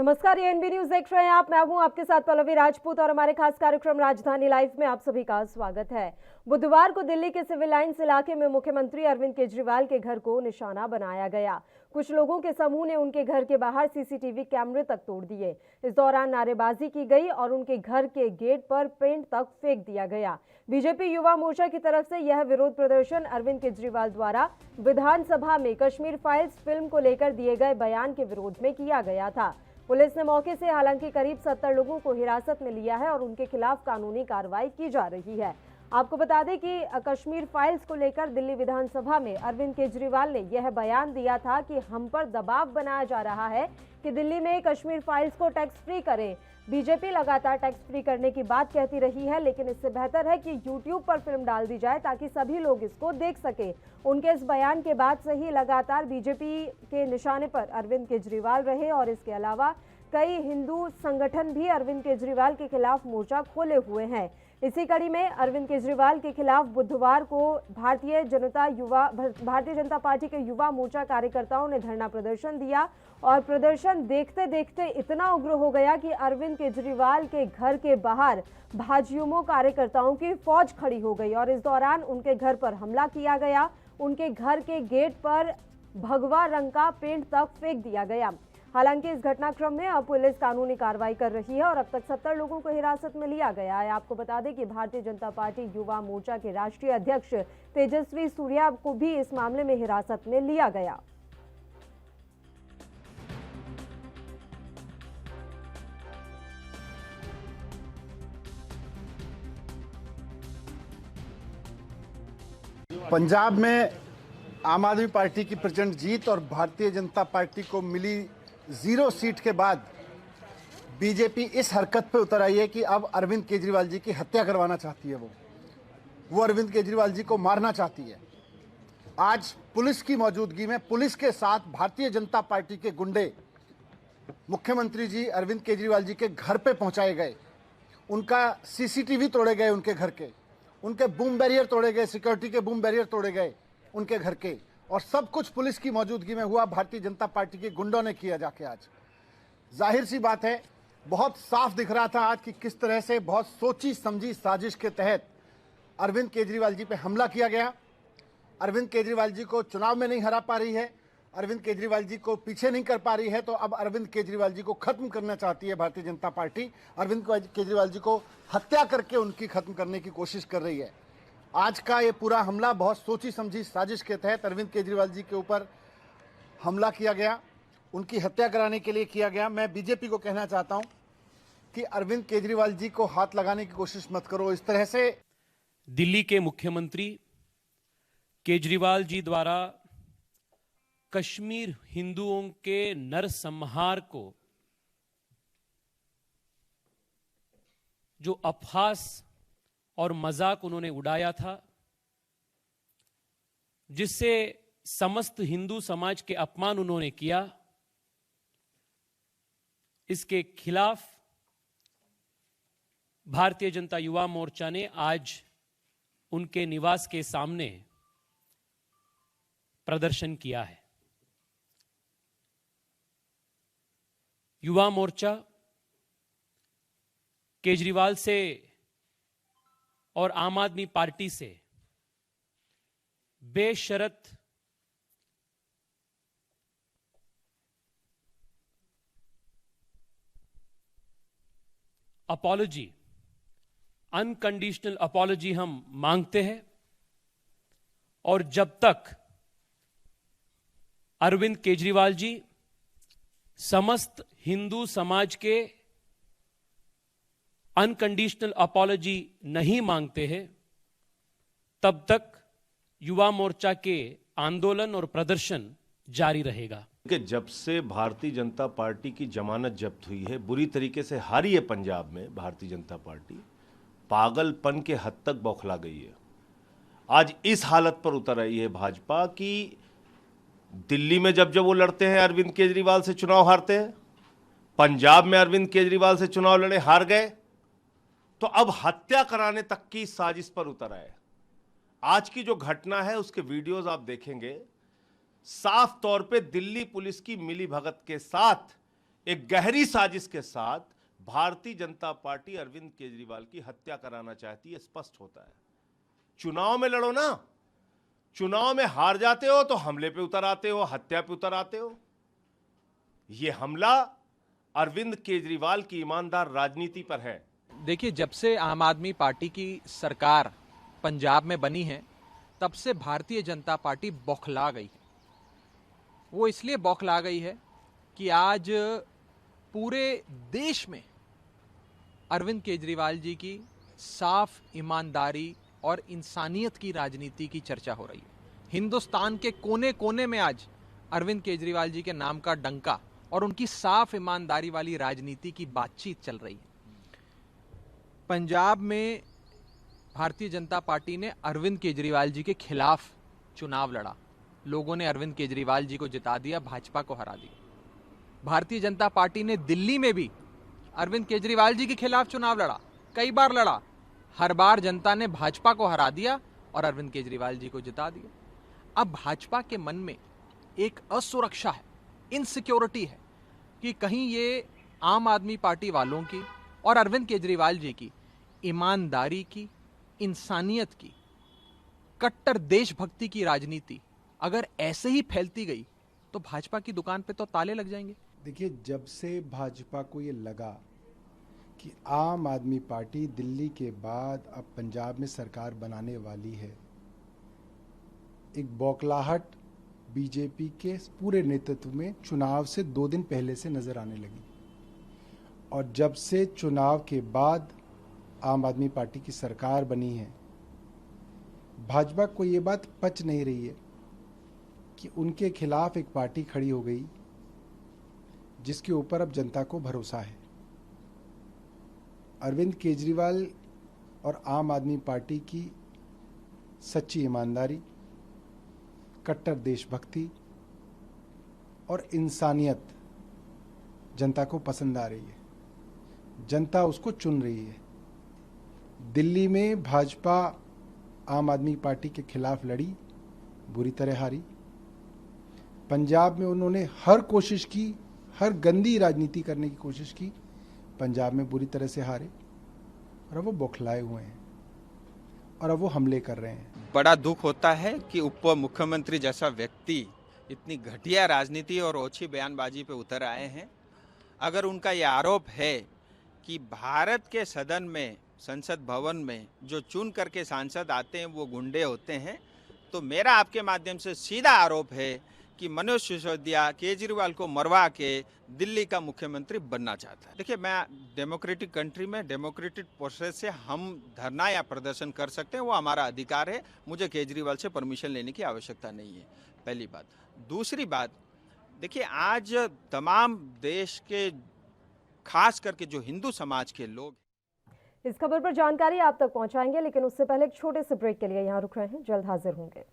नमस्कार, ये NB news देख रहे हैं आप। मैं हूं आपके साथ पल्लवी राजपूत और हमारे खास कार्यक्रम राजधानी लाइव में आप सभी का स्वागत है। बुधवार को दिल्ली के सिविल लाइंस इलाके में मुख्यमंत्री अरविंद केजरीवाल के घर को निशाना बनाया गया। कुछ लोगों के समूह ने उनके घर के बाहर सीसीटीवी कैमरे तक तोड़ दिए। इस दौरान नारेबाजी की गई और उनके घर के गेट पर पेंट तक फेंक दिया गया। बीजेपी युवा मोर्चा की तरफ से यह विरोध प्रदर्शन अरविंद केजरीवाल द्वारा विधानसभा में कश्मीर फाइल्स फिल्म को लेकर दिए गए बयान के विरोध में किया गया था। पुलिस ने मौके से हालांकि करीब 70 लोगों को हिरासत में लिया है और उनके खिलाफ कानूनी कार्रवाई की जा रही है। आपको बता दें कि कश्मीर फाइल्स को लेकर दिल्ली विधानसभा में अरविंद केजरीवाल ने यह बयान दिया था कि हम पर दबाव बनाया जा रहा है कि दिल्ली में कश्मीर फाइल्स को टैक्स फ्री करें। बीजेपी लगातार टैक्स फ्री करने की बात कहती रही है, लेकिन इससे बेहतर है कि यूट्यूब पर फिल्म डाल दी जाए ताकि सभी लोग इसको देख सके। उनके इस बयान के बाद से ही लगातार बीजेपी के निशाने पर अरविंद केजरीवाल रहे और इसके अलावा कई हिंदू संगठन भी अरविंद केजरीवाल के खिलाफ मोर्चा खोले हुए हैं। इसी कड़ी में अरविंद केजरीवाल के खिलाफ बुधवार को भारतीय जनता पार्टी के युवा मोर्चा कार्यकर्ताओं ने धरना प्रदर्शन दिया और प्रदर्शन देखते देखते इतना उग्र हो गया कि अरविंद केजरीवाल के घर के बाहर भाजयुमो कार्यकर्ताओं की फौज खड़ी हो गई और इस दौरान उनके घर पर हमला किया गया। उनके घर के गेट पर भगवा रंग का पेंट तक फेंक दिया गया। हालांकि इस घटनाक्रम में अब पुलिस कानूनी कार्रवाई कर रही है और अब तक 70 लोगों को हिरासत में लिया गया है। आपको बता दें कि भारतीय जनता पार्टी युवा मोर्चा के राष्ट्रीय अध्यक्ष तेजस्वी सूर्या को भी इस मामले में हिरासत में लिया गया। पंजाब में आम आदमी पार्टी की प्रचंड जीत और भारतीय जनता पार्टी को मिली 0 सीट के बाद बीजेपी इस हरकत पे उतर आई है कि अब अरविंद केजरीवाल जी की हत्या करवाना चाहती है। वो अरविंद केजरीवाल जी को मारना चाहती है। आज पुलिस की मौजूदगी में पुलिस के साथ भारतीय जनता पार्टी के गुंडे मुख्यमंत्री जी अरविंद केजरीवाल जी के घर पे पहुंचाए गए। उनका सीसीटीवी तोड़े गए, उनके बूम बैरियर तोड़े गए, सिक्योरिटी के बूम बैरियर तोड़े गए उनके घर के, और सब कुछ पुलिस की मौजूदगी में हुआ। भारतीय जनता पार्टी के गुंडों ने किया जाके। आज जाहिर सी बात है, बहुत साफ दिख रहा था आज कि किस तरह से बहुत सोची समझी साजिश के तहत अरविंद केजरीवाल जी पे हमला किया गया। अरविंद केजरीवाल जी को चुनाव में नहीं हरा पा रही है, अरविंद केजरीवाल जी को पीछे नहीं कर पा रही है, तो अब अरविंद केजरीवाल जी को खत्म करना चाहती है भारतीय जनता पार्टी। अरविंद केजरीवाल जी को हत्या करके उनकी खत्म करने की कोशिश कर रही है। आज का ये पूरा हमला बहुत सोची समझी साजिश के तहत अरविंद केजरीवाल जी के ऊपर हमला किया गया, उनकी हत्या कराने के लिए किया गया। मैं बीजेपी को कहना चाहता हूं कि अरविंद केजरीवाल जी को हाथ लगाने की कोशिश मत करो। इस तरह से दिल्ली के मुख्यमंत्री केजरीवाल जी द्वारा कश्मीर हिंदुओं के नरसंहार को जो अपहास और मजाक उन्होंने उड़ाया था, जिससे समस्त हिंदू समाज के अपमान उन्होंने किया, इसके खिलाफ भारतीय जनता युवा मोर्चा ने आज उनके निवास के सामने प्रदर्शन किया है। युवा मोर्चा केजरीवाल से और आम आदमी पार्टी से बेशर्त अपॉलॉजी, अनकंडीशनल अपॉलॉजी हम मांगते हैं और जब तक अरविंद केजरीवाल जी समस्त हिंदू समाज के अनकंडीशनल अपॉलॉजी नहीं मांगते हैं, तब तक युवा मोर्चा के आंदोलन और प्रदर्शन जारी रहेगा। कि जब से भारतीय जनता पार्टी की जमानत जब्त हुई है, बुरी तरीके से हारी है पंजाब में भारतीय जनता पार्टी, पागलपन के हद तक बौखला गई है। आज इस हालत पर उतर आई है भाजपा कि दिल्ली में जब वो लड़ते हैं अरविंद केजरीवाल से चुनाव हारते हैं, पंजाब में अरविंद केजरीवाल से चुनाव लड़े हार गए, तो अब हत्या कराने तक की साजिश पर उतर आए। आज की जो घटना है उसके वीडियोस आप देखेंगे, साफ तौर पे दिल्ली पुलिस की मिलीभगत के साथ एक गहरी साजिश के साथ भारतीय जनता पार्टी अरविंद केजरीवाल की हत्या कराना चाहती है, स्पष्ट होता है। चुनाव में लड़ो ना, चुनाव में हार जाते हो तो हमले पे उतर आते हो, हत्या पे उतर आते हो। यह हमला अरविंद केजरीवाल की ईमानदार राजनीति पर है। देखिए, जब से आम आदमी पार्टी की सरकार पंजाब में बनी है, तब से भारतीय जनता पार्टी बौखला गई है। वो इसलिए बौखला गई है कि आज पूरे देश में अरविंद केजरीवाल जी की साफ ईमानदारी और इंसानियत की राजनीति की चर्चा हो रही है। हिंदुस्तान के कोने कोने में आज अरविंद केजरीवाल जी के नाम का डंका और उनकी साफ ईमानदारी वाली राजनीति की बातचीत चल रही है। पंजाब में भारतीय जनता पार्टी ने अरविंद केजरीवाल जी के खिलाफ चुनाव लड़ा। लोगों ने अरविंद केजरीवाल जी को जिता दिया, भाजपा को हरा दिया। भारतीय जनता पार्टी ने दिल्ली में भी अरविंद केजरीवाल जी के खिलाफ चुनाव लड़ा, कई बार लड़ा। हर बार जनता ने भाजपा को हरा दिया और अरविंद केजरीवाल जी को जिता दिया। अब भाजपा के मन में एक असुरक्षा है, इनसिक्योरिटी है कि कहीं ये आम आदमी पार्टी वालों की और अरविंद केजरीवाल जी की ईमानदारी की, इंसानियत की, कट्टर देशभक्ति की राजनीति अगर ऐसे ही फैलती गई तो भाजपा की दुकान पे तो ताले लग जाएंगे। देखिए, जब से भाजपा को ये लगा कि आम आदमी पार्टी दिल्ली के बाद अब पंजाब में सरकार बनाने वाली है, एक बौखलाहट बीजेपी के पूरे नेतृत्व में चुनाव से 2 दिन पहले से नजर आने लगी। और जब से चुनाव के बाद आम आदमी पार्टी की सरकार बनी है, भाजपा को ये बात पच नहीं रही है कि उनके खिलाफ एक पार्टी खड़ी हो गई जिसके ऊपर अब जनता को भरोसा है। अरविंद केजरीवाल और आम आदमी पार्टी की सच्ची ईमानदारी, कट्टर देशभक्ति और इंसानियत जनता को पसंद आ रही है। जनता उसको चुन रही है। दिल्ली में भाजपा आम आदमी पार्टी के खिलाफ लड़ी, बुरी तरह हारी। पंजाब में उन्होंने हर कोशिश की, हर गंदी राजनीति करने की कोशिश की, पंजाब में बुरी तरह से हारे और अब वो बौखलाए हुए हैं और अब वो हमले कर रहे हैं। बड़ा दुख होता है कि उप मुख्यमंत्री जैसा व्यक्ति इतनी घटिया राजनीति और ओछी बयानबाजी पे उतर आए हैं। अगर उनका ये आरोप है कि भारत के सदन में, संसद भवन में जो चुन करके सांसद आते हैं वो गुंडे होते हैं, तो मेरा आपके माध्यम से सीधा आरोप है कि मनोज सिसोदिया केजरीवाल को मरवा के दिल्ली का मुख्यमंत्री बनना चाहता है। देखिए, मैं डेमोक्रेटिक कंट्री में डेमोक्रेटिक प्रोसेस से हम धरना या प्रदर्शन कर सकते हैं, वो हमारा अधिकार है। मुझे केजरीवाल से परमिशन लेने की आवश्यकता नहीं है, पहली बात। दूसरी बात, देखिए, आज तमाम देश के खास करके जो हिंदू समाज के लोग, इस खबर पर जानकारी आप तक पहुंचाएंगे, लेकिन उससे पहले एक छोटे से ब्रेक के लिए यहां रुक रहे हैं। जल्द हाजिर होंगे।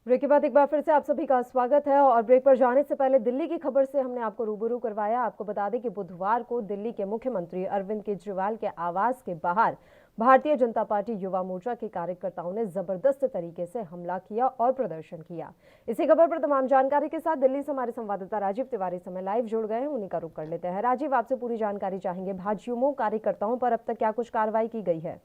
ब्रेक के बाद एक बार फिर से आप सभी का स्वागत है। और ब्रेक पर जाने से पहले दिल्ली की खबर से हमने आपको रूबरू करवाया। आपको बता दें कि बुधवार को दिल्ली के मुख्यमंत्री अरविंद केजरीवाल के आवास के बाहर भारतीय जनता पार्टी युवा मोर्चा के कार्यकर्ताओं ने जबरदस्त तरीके से हमला किया और प्रदर्शन किया। इसी खबर पर तमाम जानकारी के साथ दिल्ली से हमारे संवाददाता राजीव तिवारी समय लाइव जुड़ गए हैं, उन्हीं का रुख कर लेते हैं। राजीव, आपसे पूरी जानकारी चाहेंगे। भाजयुमो कार्यकर्ताओं पर अब तक क्या कुछ कार्रवाई की गई है?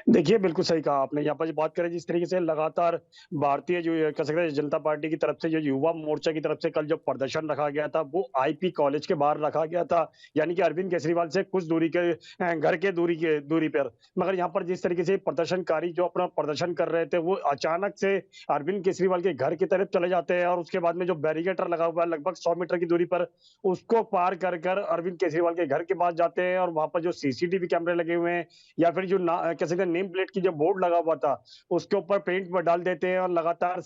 देखिए, बिल्कुल सही कहा आपने। यहाँ पर जो बात करें, जिस तरीके से लगातार भारतीय जो कह सकते हैं जनता पार्टी की तरफ से जो युवा मोर्चा की तरफ से कल जो प्रदर्शन रखा गया था वो आईपी कॉलेज के बाहर रखा गया था, यानी कि अरविंद केजरीवाल से कुछ दूरी के घर के दूरी पर। मगर यहाँ पर जिस तरीके से प्रदर्शनकारी जो अपना प्रदर्शन कर रहे थे वो अचानक से अरविंद केजरीवाल के घर की तरफ चले जाते हैं और उसके बाद में जो बैरिकेटर लगा हुआ है लगभग 100 मीटर की दूरी पर, उसको पार कर अरविंद केजरीवाल के घर के पास जाते हैं। और वहां पर जो सीसीटीवी कैमरे लगे हुए हैं या फिर जो कह सकते हैं नेम प्लेट की जो बोर्ड लगा हुआ था उसके ऊपर पेंट डाल देते हैं और लगातार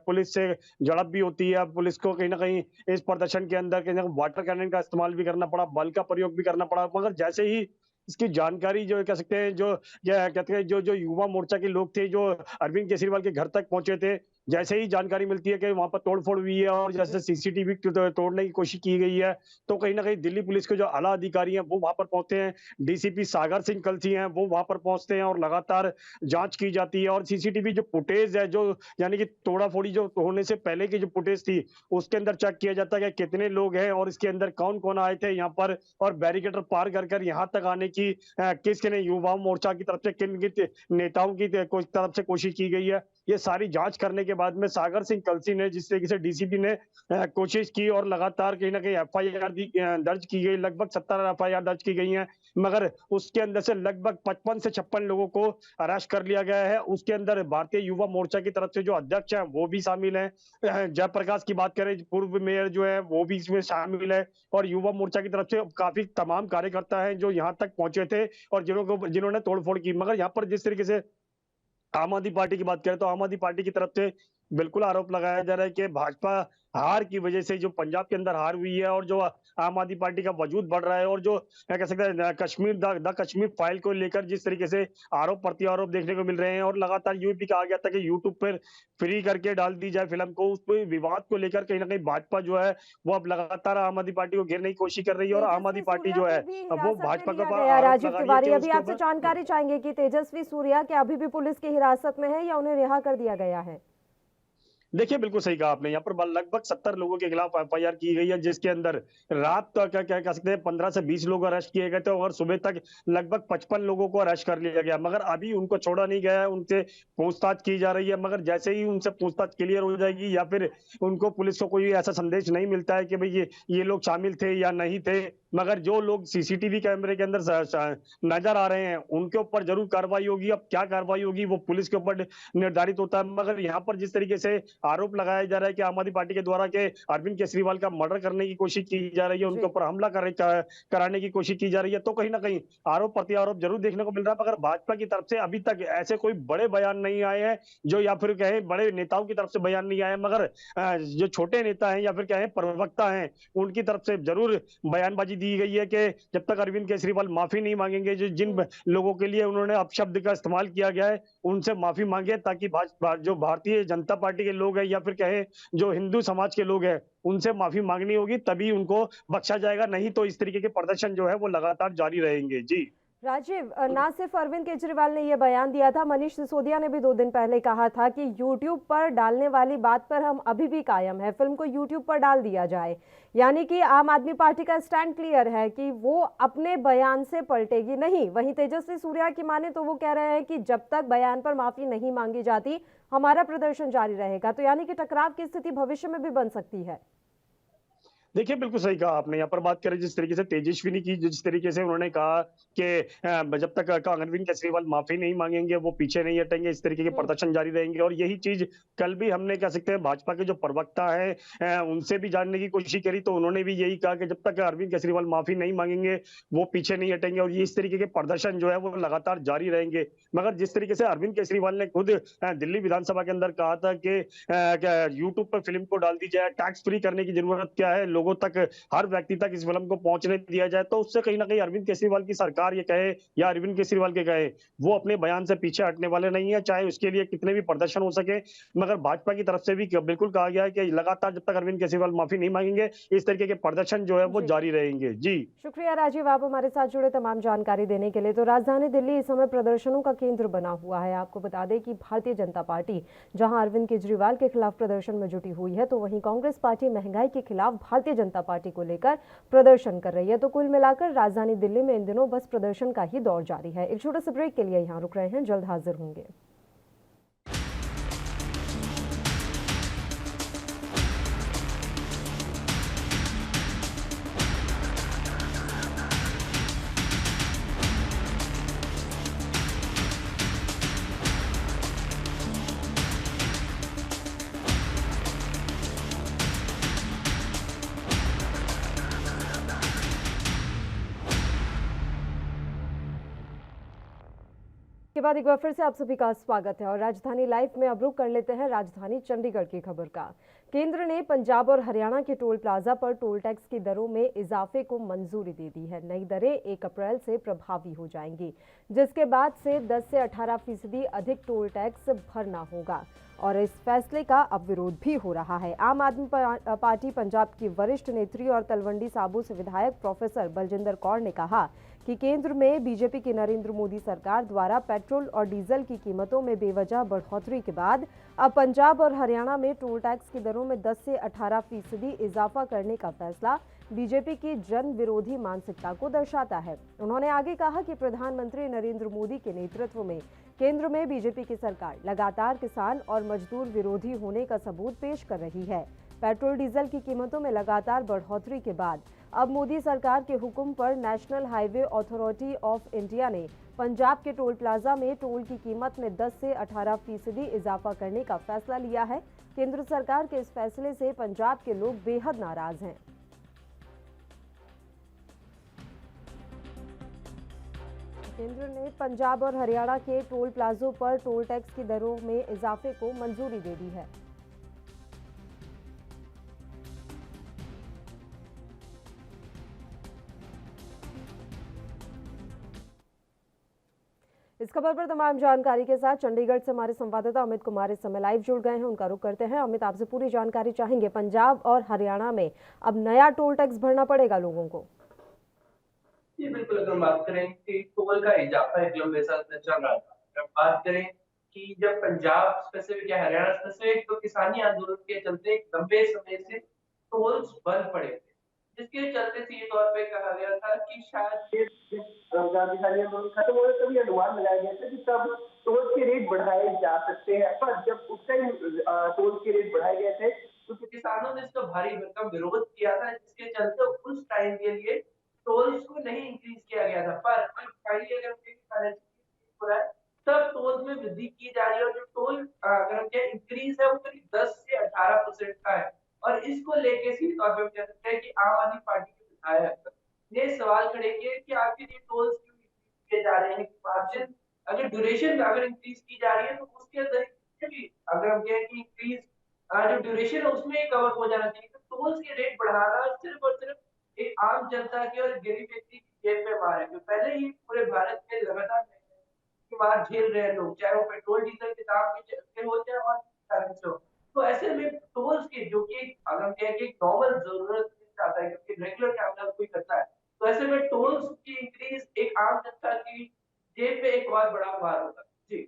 पुलिस से झड़प भी होती है। पुलिस को कहीं ना कहीं इस प्रदर्शन के अंदर कहीं ना कहीं वाटर कैनन का इस्तेमाल भी करना पड़ा, बल का प्रयोग भी करना पड़ा। मगर जैसे ही इसकी जानकारी जो कह सकते हैं जो कहते हैं जो युवा मोर्चा के लोग थे जो अरविंद केजरीवाल के घर तक पहुंचे थे, जैसे ही जानकारी मिलती है कि वहां पर तोड़फोड़ हुई है और जैसे सीसीटीवी तोड़ने की कोशिश की गई है, तो कहीं ना कहीं दिल्ली पुलिस के जो आला अधिकारी हैं वो वहां पर पहुंचते हैं। डीसीपी सागर सिंह कलसी हैं वो वहां पर पहुंचते हैं और लगातार जांच की जाती है। और सीसीटीवी जो फुटेज है, जो यानी कि तोड़ाफोड़ी जो होने से पहले की जो फुटेज थी, उसके अंदर चेक किया जाता है कि कितने लोग हैं और इसके अंदर कौन कौन आए थे यहाँ पर, और बैरिकेटर पार कर कर यहाँ तक आने की किसके ने युवा मोर्चा की तरफ से किन किन नेताओं की तरफ से कोशिश की गई है। ये सारी जांच करने के बाद में सागर सिंह कलसी ने, जिस तरीके से डीसीपी ने कोशिश की और लगातार कहीं ना कहीं एफआईआर दर्ज की गई, लगभग 70 एफआईआर दर्ज की गई हैं, मगर उसके अंदर से लगभग 55 से 56 लोगों को अरेस्ट कर लिया गया है। उसके अंदर भारतीय युवा मोर्चा की तरफ से जो अध्यक्ष हैं वो भी शामिल हैं। जयप्रकाश की बात करें, पूर्व मेयर जो है वो भी इसमें शामिल है, और युवा मोर्चा की तरफ से काफी तमाम कार्यकर्ता हैं जो यहाँ तक पहुंचे थे और जिन्होंने तोड़फोड़ की। मगर यहाँ पर जिस तरीके से आम आदमी पार्टी की बात करें, तो आम आदमी पार्टी की तरफ से बिल्कुल आरोप लगाया जा रहा है कि भाजपा हार की वजह से जो पंजाब के अंदर हार हुई है और जो आम आदमी पार्टी का वजूद बढ़ रहा है, और जो क्या कह सकते हैं कश्मीर फाइल को लेकर जिस तरीके से आरोप प्रत्यारोप देखने को मिल रहे हैं, और लगातार ये भी कहा गया था कि यूट्यूब पर फ्री करके डाल दी जाए फिल्म को, उस पर विवाद को लेकर कहीं ना कहीं भाजपा जो है वो अब लगातार आम आदमी पार्टी को घेरने की कोशिश कर रही है, और आम आदमी पार्टी जो है वो भाजपा को राजीव तिवारी, अभी आपसे जानकारी चाहेंगे कि तेजस्वी सूर्या क्या अभी भी पुलिस की हिरासत में है या उन्हें रिहा कर दिया गया है? देखिए, बिल्कुल सही कहा आपने। यहाँ पर लगभग 70 लोगों के खिलाफ एफआईआर की गई है, जिसके अंदर रात तक क्या कह सकते हैं 15 से 20 लोग अरेस्ट किए गए थे और सुबह तक लगभग 55 लोगों को अरेस्ट कर लिया गया। मगर अभी उनको छोड़ा नहीं गया है, उनसे पूछताछ की जा रही है। मगर जैसे ही उनसे पूछताछ क्लियर हो जाएगी या फिर उनको पुलिस को कोई ऐसा संदेश नहीं मिलता है कि भाई ये लोग शामिल थे या नहीं थे, मगर जो लोग सीसीटीवी कैमरे के अंदर नजर आ रहे हैं उनके ऊपर जरूर कार्रवाई होगी। अब क्या कार्रवाई होगी वो पुलिस के ऊपर निर्धारित होता है। मगर यहाँ पर जिस तरीके से आरोप लगाया जा रहा है कि आम आदमी पार्टी के द्वारा के अरविंद केजरीवाल का मर्डर करने की कोशिश की जा रही है, उनके ऊपर हमला कराने की कोशिश की जा रही है, तो कहीं ना कहीं आरोप प्रत्यारोप जरूर देखने को मिल रहा है। मगर भाजपा की तरफ से अभी तक ऐसे कोई बड़े बयान नहीं आए हैं, जो या फिर कहे बड़े नेताओं की तरफ से बयान नहीं आए, मगर जो छोटे नेता हैं या फिर कहे प्रवक्ता हैं उनकी तरफ से जरूर बयानबाजी दी गई है कि जब तक अरविंद केजरीवाल माफी नहीं मांगेंगे, जो जिन लोगों के लिए उन्होंने अपशब्द का इस्तेमाल किया गया है उनसे माफी मांगे, ताकि जो भारतीय जनता पार्टी के लोग हैं या फिर कहे जो हिंदू समाज के लोग हैं उनसे माफी मांगनी होगी, तभी उनको बख्शा जाएगा। नहीं तो इस तरीके के प्रदर्शन जो है वो लगातार जारी रहेंगे। जी राजीव, ना सिर्फ अरविंद केजरीवाल ने यह बयान दिया था, मनीष सिसोदिया ने भी 2 दिन पहले कहा था कि YouTube पर डालने वाली बात पर हम अभी भी कायम है, फिल्म को YouTube पर डाल दिया जाए। यानी कि आम आदमी पार्टी का स्टैंड क्लियर है कि वो अपने बयान से पलटेगी नहीं। वहीं तेजस्वी सूर्या की माने तो वो कह रहे हैं कि जब तक बयान पर माफी नहीं मांगी जाती हमारा प्रदर्शन जारी रहेगा। तो यानी कि टकराव की स्थिति भविष्य में भी बन सकती है। देखिए, बिल्कुल सही कहा आपने। यहाँ पर बात करें जिस तरीके से तेजस्विनी की, जिस तरीके से उन्होंने कहा कि जब तक अरविंद केजरीवाल माफी नहीं मांगेंगे वो पीछे नहीं हटेंगे, इस तरीके के प्रदर्शन जारी रहेंगे। और यही चीज कल भी हमने कह सकते हैं भाजपा के जो प्रवक्ता है उनसे भी जानने की कोशिश करी, तो उन्होंने भी यही कहा कि जब तक अरविंद केजरीवाल माफी नहीं मांगेंगे वो पीछे नहीं हटेंगे और ये इस तरीके के प्रदर्शन जो है वो लगातार जारी रहेंगे। मगर जिस तरीके से अरविंद केजरीवाल ने खुद दिल्ली विधानसभा के अंदर कहा था कि यूट्यूब पर फिल्म को डाल दी जाए, टैक्स फ्री करने की जरूरत क्या है, लोगों तक, हर व्यक्ति तक इस फिल्म को पहुंचने दिया जाए, तो उससे कहीं ना कहीं अरविंद केजरीवाल की सरकार ये कहे या अरविंद केजरीवाल के कहे वो अपने बयान से पीछे हटने वाले नहीं है, चाहे उसके लिए कितने भी प्रदर्शन हो सके। मगर भाजपा की तरफ से भी बिल्कुल कहा गया है कि लगातार जब तक अरविंद केजरीवाल माफी नहीं मांगेंगे इस तरीके के प्रदर्शन जो है वो जारी रहेंगे। जी शुक्रिया राजीव, आप हमारे साथ जुड़े तमाम जानकारी देने के लिए। तो राजधानी दिल्ली इस समय प्रदर्शनों का केंद्र बना हुआ है। आपको बता दें कि भारतीय जनता पार्टी जहां अरविंद केजरीवाल के खिलाफ प्रदर्शन में जुटी हुई है, तो वहीं कांग्रेस पार्टी महंगाई के खिलाफ भारतीय जनता पार्टी को लेकर प्रदर्शन कर रही है। तो कुल मिलाकर राजधानी दिल्ली में इन दिनों बस प्रदर्शन का ही दौर जारी है। एक छोटे से ब्रेक के लिए यहां रुक रहे हैं, जल्द हाजिर होंगे। के के बाद एक बार फिर से आप सभी का स्वागत है और राजधानी लाइव में अब रुख कर लेते हैं राजधानी चंडीगढ़ की खबर का। केंद्र ने पंजाब और हरियाणा के टोल प्लाजा पर टोल टैक्स की दरों में इजाफे को मंजूरी दे दी है। नई दरें 1 अप्रैल से प्रभावी हो जाएंगी, जिसके बाद से 10 से 18% अधिक टोल टैक्स भरना होगा और इस फैसले का अब विरोध भी हो रहा है। आम आदमी पार्टी पंजाब की वरिष्ठ नेत्री और तलवंडी साबो से विधायक प्रोफेसर बलजिंदर कौर ने कहा कि केंद्र में बीजेपी की नरेंद्र मोदी सरकार द्वारा पेट्रोल और डीजल की कीमतों में बेवजह बढ़ोतरी के बाद अब पंजाब और हरियाणा में टोल टैक्स की दरों में 10 से 18% इजाफा करने का फैसला बीजेपी की जन विरोधी मानसिकता को दर्शाता है। उन्होंने आगे कहा कि प्रधानमंत्री नरेंद्र मोदी के नेतृत्व में केंद्र में बीजेपी की सरकार लगातार किसान और मजदूर विरोधी होने का सबूत पेश कर रही है। पेट्रोल डीजल की कीमतों में लगातार बढ़ोतरी के बाद अब मोदी सरकार के हुक्म पर national highway authority of India ने पंजाब के टोल प्लाजा में टोल की कीमत में 10 से 18% इजाफा करने का फैसला लिया है। केंद्र सरकार के इस फैसले से पंजाब के लोग बेहद नाराज हैं। केंद्र ने पंजाब और हरियाणा के टोल प्लाजों पर टोल टैक्स की दरों में इजाफे को मंजूरी दे दी है। इस खबर पर तमाम जानकारी के साथ चंडीगढ़ से हमारे संवाददाता अमित कुमार इस समय लाइव जुड़ गए हैं। उनका रुख करते हैं। अमित, आपसे पूरी जानकारी चाहेंगे। पंजाब और हरियाणा में अब नया टोल टैक्स भरना पड़ेगा लोगों को। जी बिल्कुल, अगर हम बात करें कि टोल का इजाफा एक लंबे समय से चल रहा था। अगर बात करें कि जब पंजाब स्पेसिफिक या हरियाणा स्पेसिफिक तो किसानी आंदोलन के चलते एक लंबे समय से टोल्स बंद पड़े थे, जिसके चलते सीधे तौर पे कहा गया था कि शायद ये किसानी आंदोलन खत्म हो तभी अनुमान लगाया गया था कि तब टोल के रेट बढ़ाए जा सकते हैं। पर जब उस टाइम टोल के रेट बढ़ाए गए थे तो किसानों ने इसका भारी भरकम विरोध किया था, जिसके चलते उस टाइम के लिए टोल्स को नहीं इंक्रीज किया गया था। पर फाइनली अगर हो रहा है तब टोल में वृद्धि की जा रही है और जो टोल अगर हम कहें इंक्रीज है वो करीब 10 से 18% का है। और इसको लेके सीधे तौर पे हम कह सकते हैं कि आम आदमी पार्टी के विधायक ने सवाल खड़े किए कि आखिर ये टोल्स क्यों इंक्रीज किए जा रहे हैं। कि मार्जिन अगर ड्यूरेशन अगर इंक्रीज की जा रही है तो उसके अंदर भी अगर हम कहें कि इंक्रीज जो ड्यूरेशन है उसमें कवर हो जाना चाहिए। तो टोल्स के रेट बढ़ाना सिर्फ और सिर्फ एक आम जनता की और गरीब व्यक्ति की जेब में मार है। तो पहले ही पूरे भारत में लगातार मार झेल रहे हैं लोग, चाहे वो पेट्रोल डीजल के दाम के हो चाहे और कारण से हो। तो ऐसे में टोल्स की जो कि अगर हम कहें कि नॉर्मल जरूरत चाहता है क्योंकि रेगुलर ट्रैवलर कोई करता है, तो ऐसे में टोल्स की इंक्रीज एक आम जनता की जेब पे एक और बड़ा भार होता है। जी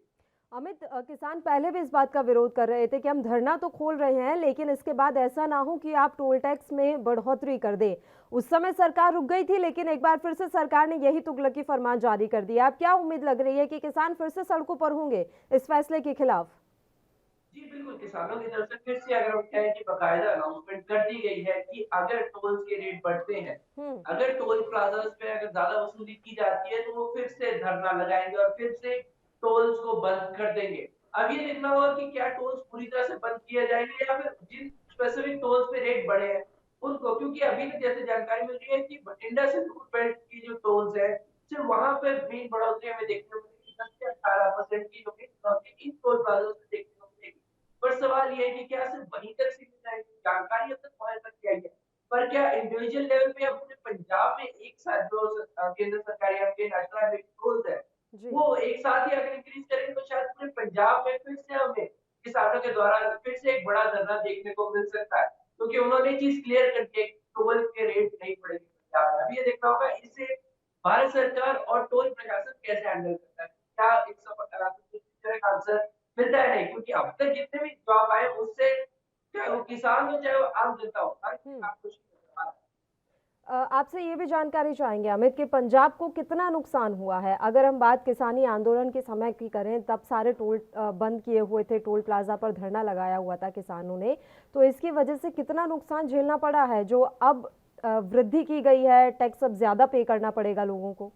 अमित, किसान पहले भी इस बात का विरोध कर रहे थे कि हम धरना तो खोल रहे हैं लेकिन इसके बाद ऐसा ना हो कि आप टोल टैक्स में बढ़ोतरी कर दें। उस समय सरकार रुक गई थी लेकिन एक बार फिर से सरकार ने यही तुगलकी फरमान जारी कर दिया। अब क्या उम्मीद लग रही है कि किसान फिर से सड़कों पर होंगे इस फैसले के खिलाफ? जी बिल्कुल, किसानों की तरफ से फिर से अगर हम कहें कि बाकायदा अनाउंसमेंट कर दी गई है कि अगर टोल्स के रेट बढ़ते हैं, अगर टोल प्लाजास पे अगर ज्यादा वसूली की जाती है तो वो फिर से धरना लगाएंगे और फिर से टोल्स को बंद कर देंगे। अब ये देखना होगा कि क्या टोल्स पूरी तरह से बंद किए जाएंगे या फिर जिन स्पेसिफिक टोल्स पे रेट बढ़े हैं उनको, क्योंकि अभी तक जैसे जानकारी मिल रही है कि इंडस एंड रूट बेल्ट की जो टोल्स है सिर्फ वहां पे भी बढ़ोतरी हमें देखने को मिली 10 से 18% की, जो कि इन टोल प्लाजा से देखने को मिलेगी। पर सवाल ये है कि क्या सिर्फ वहीं तक सीमित है, जानकारी अब तक वहां तक आई है, पर क्या इंडिविजुअल लेवल पे अब पूरे पंजाब में एक साथ जो केंद्र सरकार या नेशनल हाईवे टोल्स है वो एक साथ ही अगर इंक्रीज करेंगे तो शायद पूरे पंजाब में फिर से हमें किसानों के द्वारा फिर से एक बड़ा धरना देखने को मिल सकता है, क्योंकि उन्होंने चीज क्लियर करके टोल के रेट नहीं बढ़ेंगे पंजाब में। अभी ये देखना होगा इसे भारत सरकार और टोल प्रशासन कैसे हैंडल करता है। क्या एक आंसर मिलता है नहीं, क्योंकि अब तक जितने भी जवाब आए उससे चाहे वो किसान हो चाहे वो आम जनता हो हर कुछ आपसे ये भी जानकारी चाहेंगे अमित कि पंजाब को कितना नुकसान हुआ है। अगर हम बात किसानी आंदोलन के समय की करें तब सारे टोल बंद किए हुए थे, टोल प्लाजा पर धरना लगाया हुआ था किसानों ने, तो इसकी वजह से कितना नुकसान झेलना पड़ा है जो अब वृद्धि की गई है, टैक्स अब ज्यादा पे करना पड़ेगा लोगों को।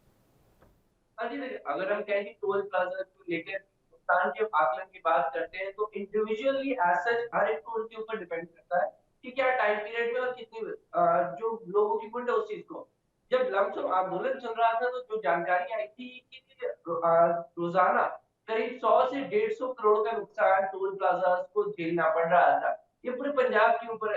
अगर हम कहें कि टोल प्लाजा को लेकर नुकसान के आकलन की बात करते हैं तो इंडिविजुअली एज सच हर एक टोल के ऊपर डिपेंड करता है कि क्या टाइम पीरियड में और कितनी जो लोगों की मुंड है उस चीज को। जब लमसम आंदोलन चल रहा था तो जो जानकारी आई थी कि रोजाना करीब 100 से 150 करोड़ का नुकसान टोल प्लाजा को झेलना पड़ रहा था। ये पूरे पंजाब के ऊपर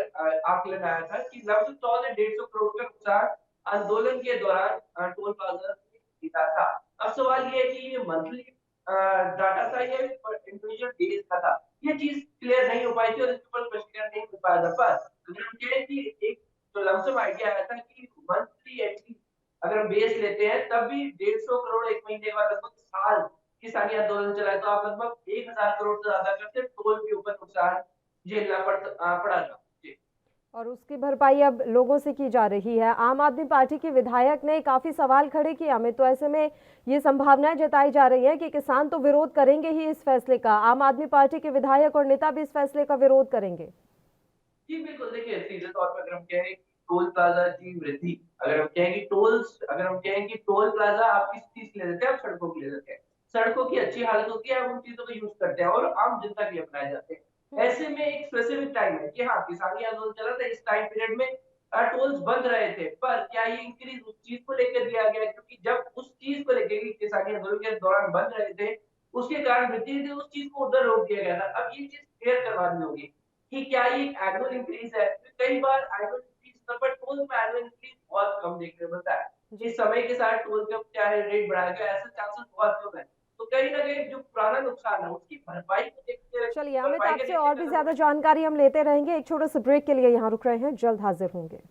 आकलन आया था कि लगभग 100 से 150 करोड़ का नुकसान आंदोलन के दौरान टोल प्लाजा ने किया था। अब सवाल ये है कि ये मंथली डाटा था या इंडिविजुअल डेज का था, ये चीज क्लियर नहीं हो पाई थी और इसके ऊपर क्वेश्चन नहीं हो पाया था। पर अगर हम कहें कि एक जो लमसम आइडिया आया था कि मंथली एटलीस्ट अगर हम बेस लेते हैं तब भी 150 करोड़ एक महीने के बाद लगभग साल किसानी आंदोलन चला है, तो आप लगभग 1000 करोड़ से ज्यादा का सिर्फ टोल के ऊपर नुकसान झेलना पड़ा था। जी। और उसकी भरपाई अब लोगों से की जा रही है। आम आदमी पार्टी के विधायक ने काफी सवाल खड़े किए अमित, तो ऐसे में ये संभावनाएं जताई जा रही है कि किसान तो विरोध करेंगे ही इस फैसले का, आम आदमी पार्टी के विधायक और नेता भी इस फैसले का विरोध करेंगे। जी बिल्कुल, देखिए सीधे तौर पर अगर हम कहें कि टोल प्लाजा की वृद्धि, अगर हम कहें कि टोल प्लाजा आप किस चीज के लिए देते हैं, आप सड़कों के लिए देते हैं। सड़कों की अच्छी हालत होती है, आप उन चीजों का यूज करते हैं और आम जनता के लिए अपनाए जाते हैं। ऐसे में एक स्पेसिफिक टाइम है कि हाँ, किसानी आंदोलन चला था, इस टाइम पीरियड में टोल्स बंद रहे थे, पर क्या ये इंक्रीज उस चीज को लेकर दिया गया, क्योंकि जब उस चीज को लेकर किसानी आंदोलन के दौरान बंद रहे थे, उसके कारण वृद्धि थी, उस चीज को उधर रोक दिया गया था। अब ये चीज क्लियर करवानी होगी कि क्या ये एनुअल इंक्रीज है। कई बार एनुअल इंक्रीज पर टोल में एनुअल इंक्रीज बहुत कम देखने को मिलता है। जिस समय के साथ टोल का चाहे रेट बढ़ाया गया, ऐसा चांसेस बहुत कम है। तो कहीं ना कहीं जो पुराना नुकसान है उसकी भरपाई को देखते हुए, चलिए अमित, आपसे और भी ज्यादा जानकारी हम लेते रहेंगे। एक छोटे से ब्रेक के लिए यहाँ रुक रहे हैं, जल्द हाजिर होंगे।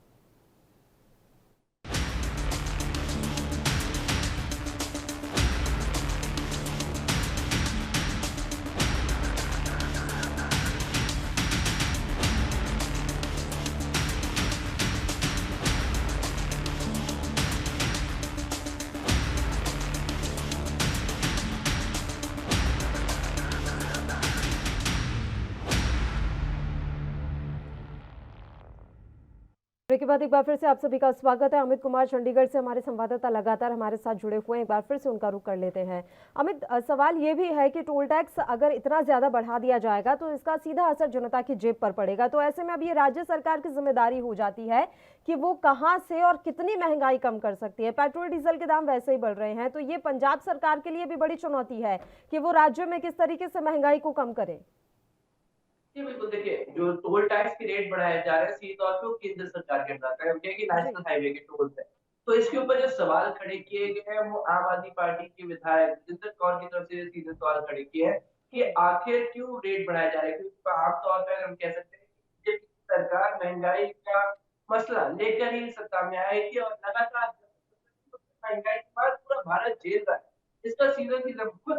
ब्रेक के बाद एक बार फिर से आप सभी का स्वागत है। अमित कुमार चंडीगढ़ से हमारे संवाददाता लगातार हमारे साथ जुड़े हुए हैं, एक बार फिर से उनका रुख कर लेते हैं। अमित, सवाल ये भी है कि टोल टैक्स अगर इतना ज्यादा बढ़ा दिया जाएगा तो इसका सीधा असर जनता की जेब पर पड़ेगा, तो ऐसे में अब ये राज्य सरकार की जिम्मेदारी हो जाती है कि वो कहां से और कितनी महंगाई कम कर सकती है। पेट्रोल डीजल के दाम वैसे ही बढ़ रहे हैं, तो ये पंजाब सरकार के लिए भी बड़ी चुनौती है कि वो राज्य में किस तरीके से महंगाई को कम करे। जी बिल्कुल, देखिए जो टोल टैक्स के रेट बढ़ाए जा रहे हैं सीधे तौर पे वो केंद्र सरकार के अंदर है, कि नेशनल हाईवे के टोल है। तो इसके ऊपर जो सवाल खड़े किए गए हैं वो आम आदमी पार्टी के विधायक जितेंद्र कौर की तरफ से सीधे सवाल खड़े किए हैं कि आखिर क्यों रेट बढ़ाए जा रहे हैं। क्योंकि आमतौर पर हम कह सकते हैं कि बीजेपी सरकार महंगाई का मसला लेकर ही सत्ता में आई थी और लगातार महंगाई के बाद पूरा भारत झेल रहा है। इसका सीधा खुद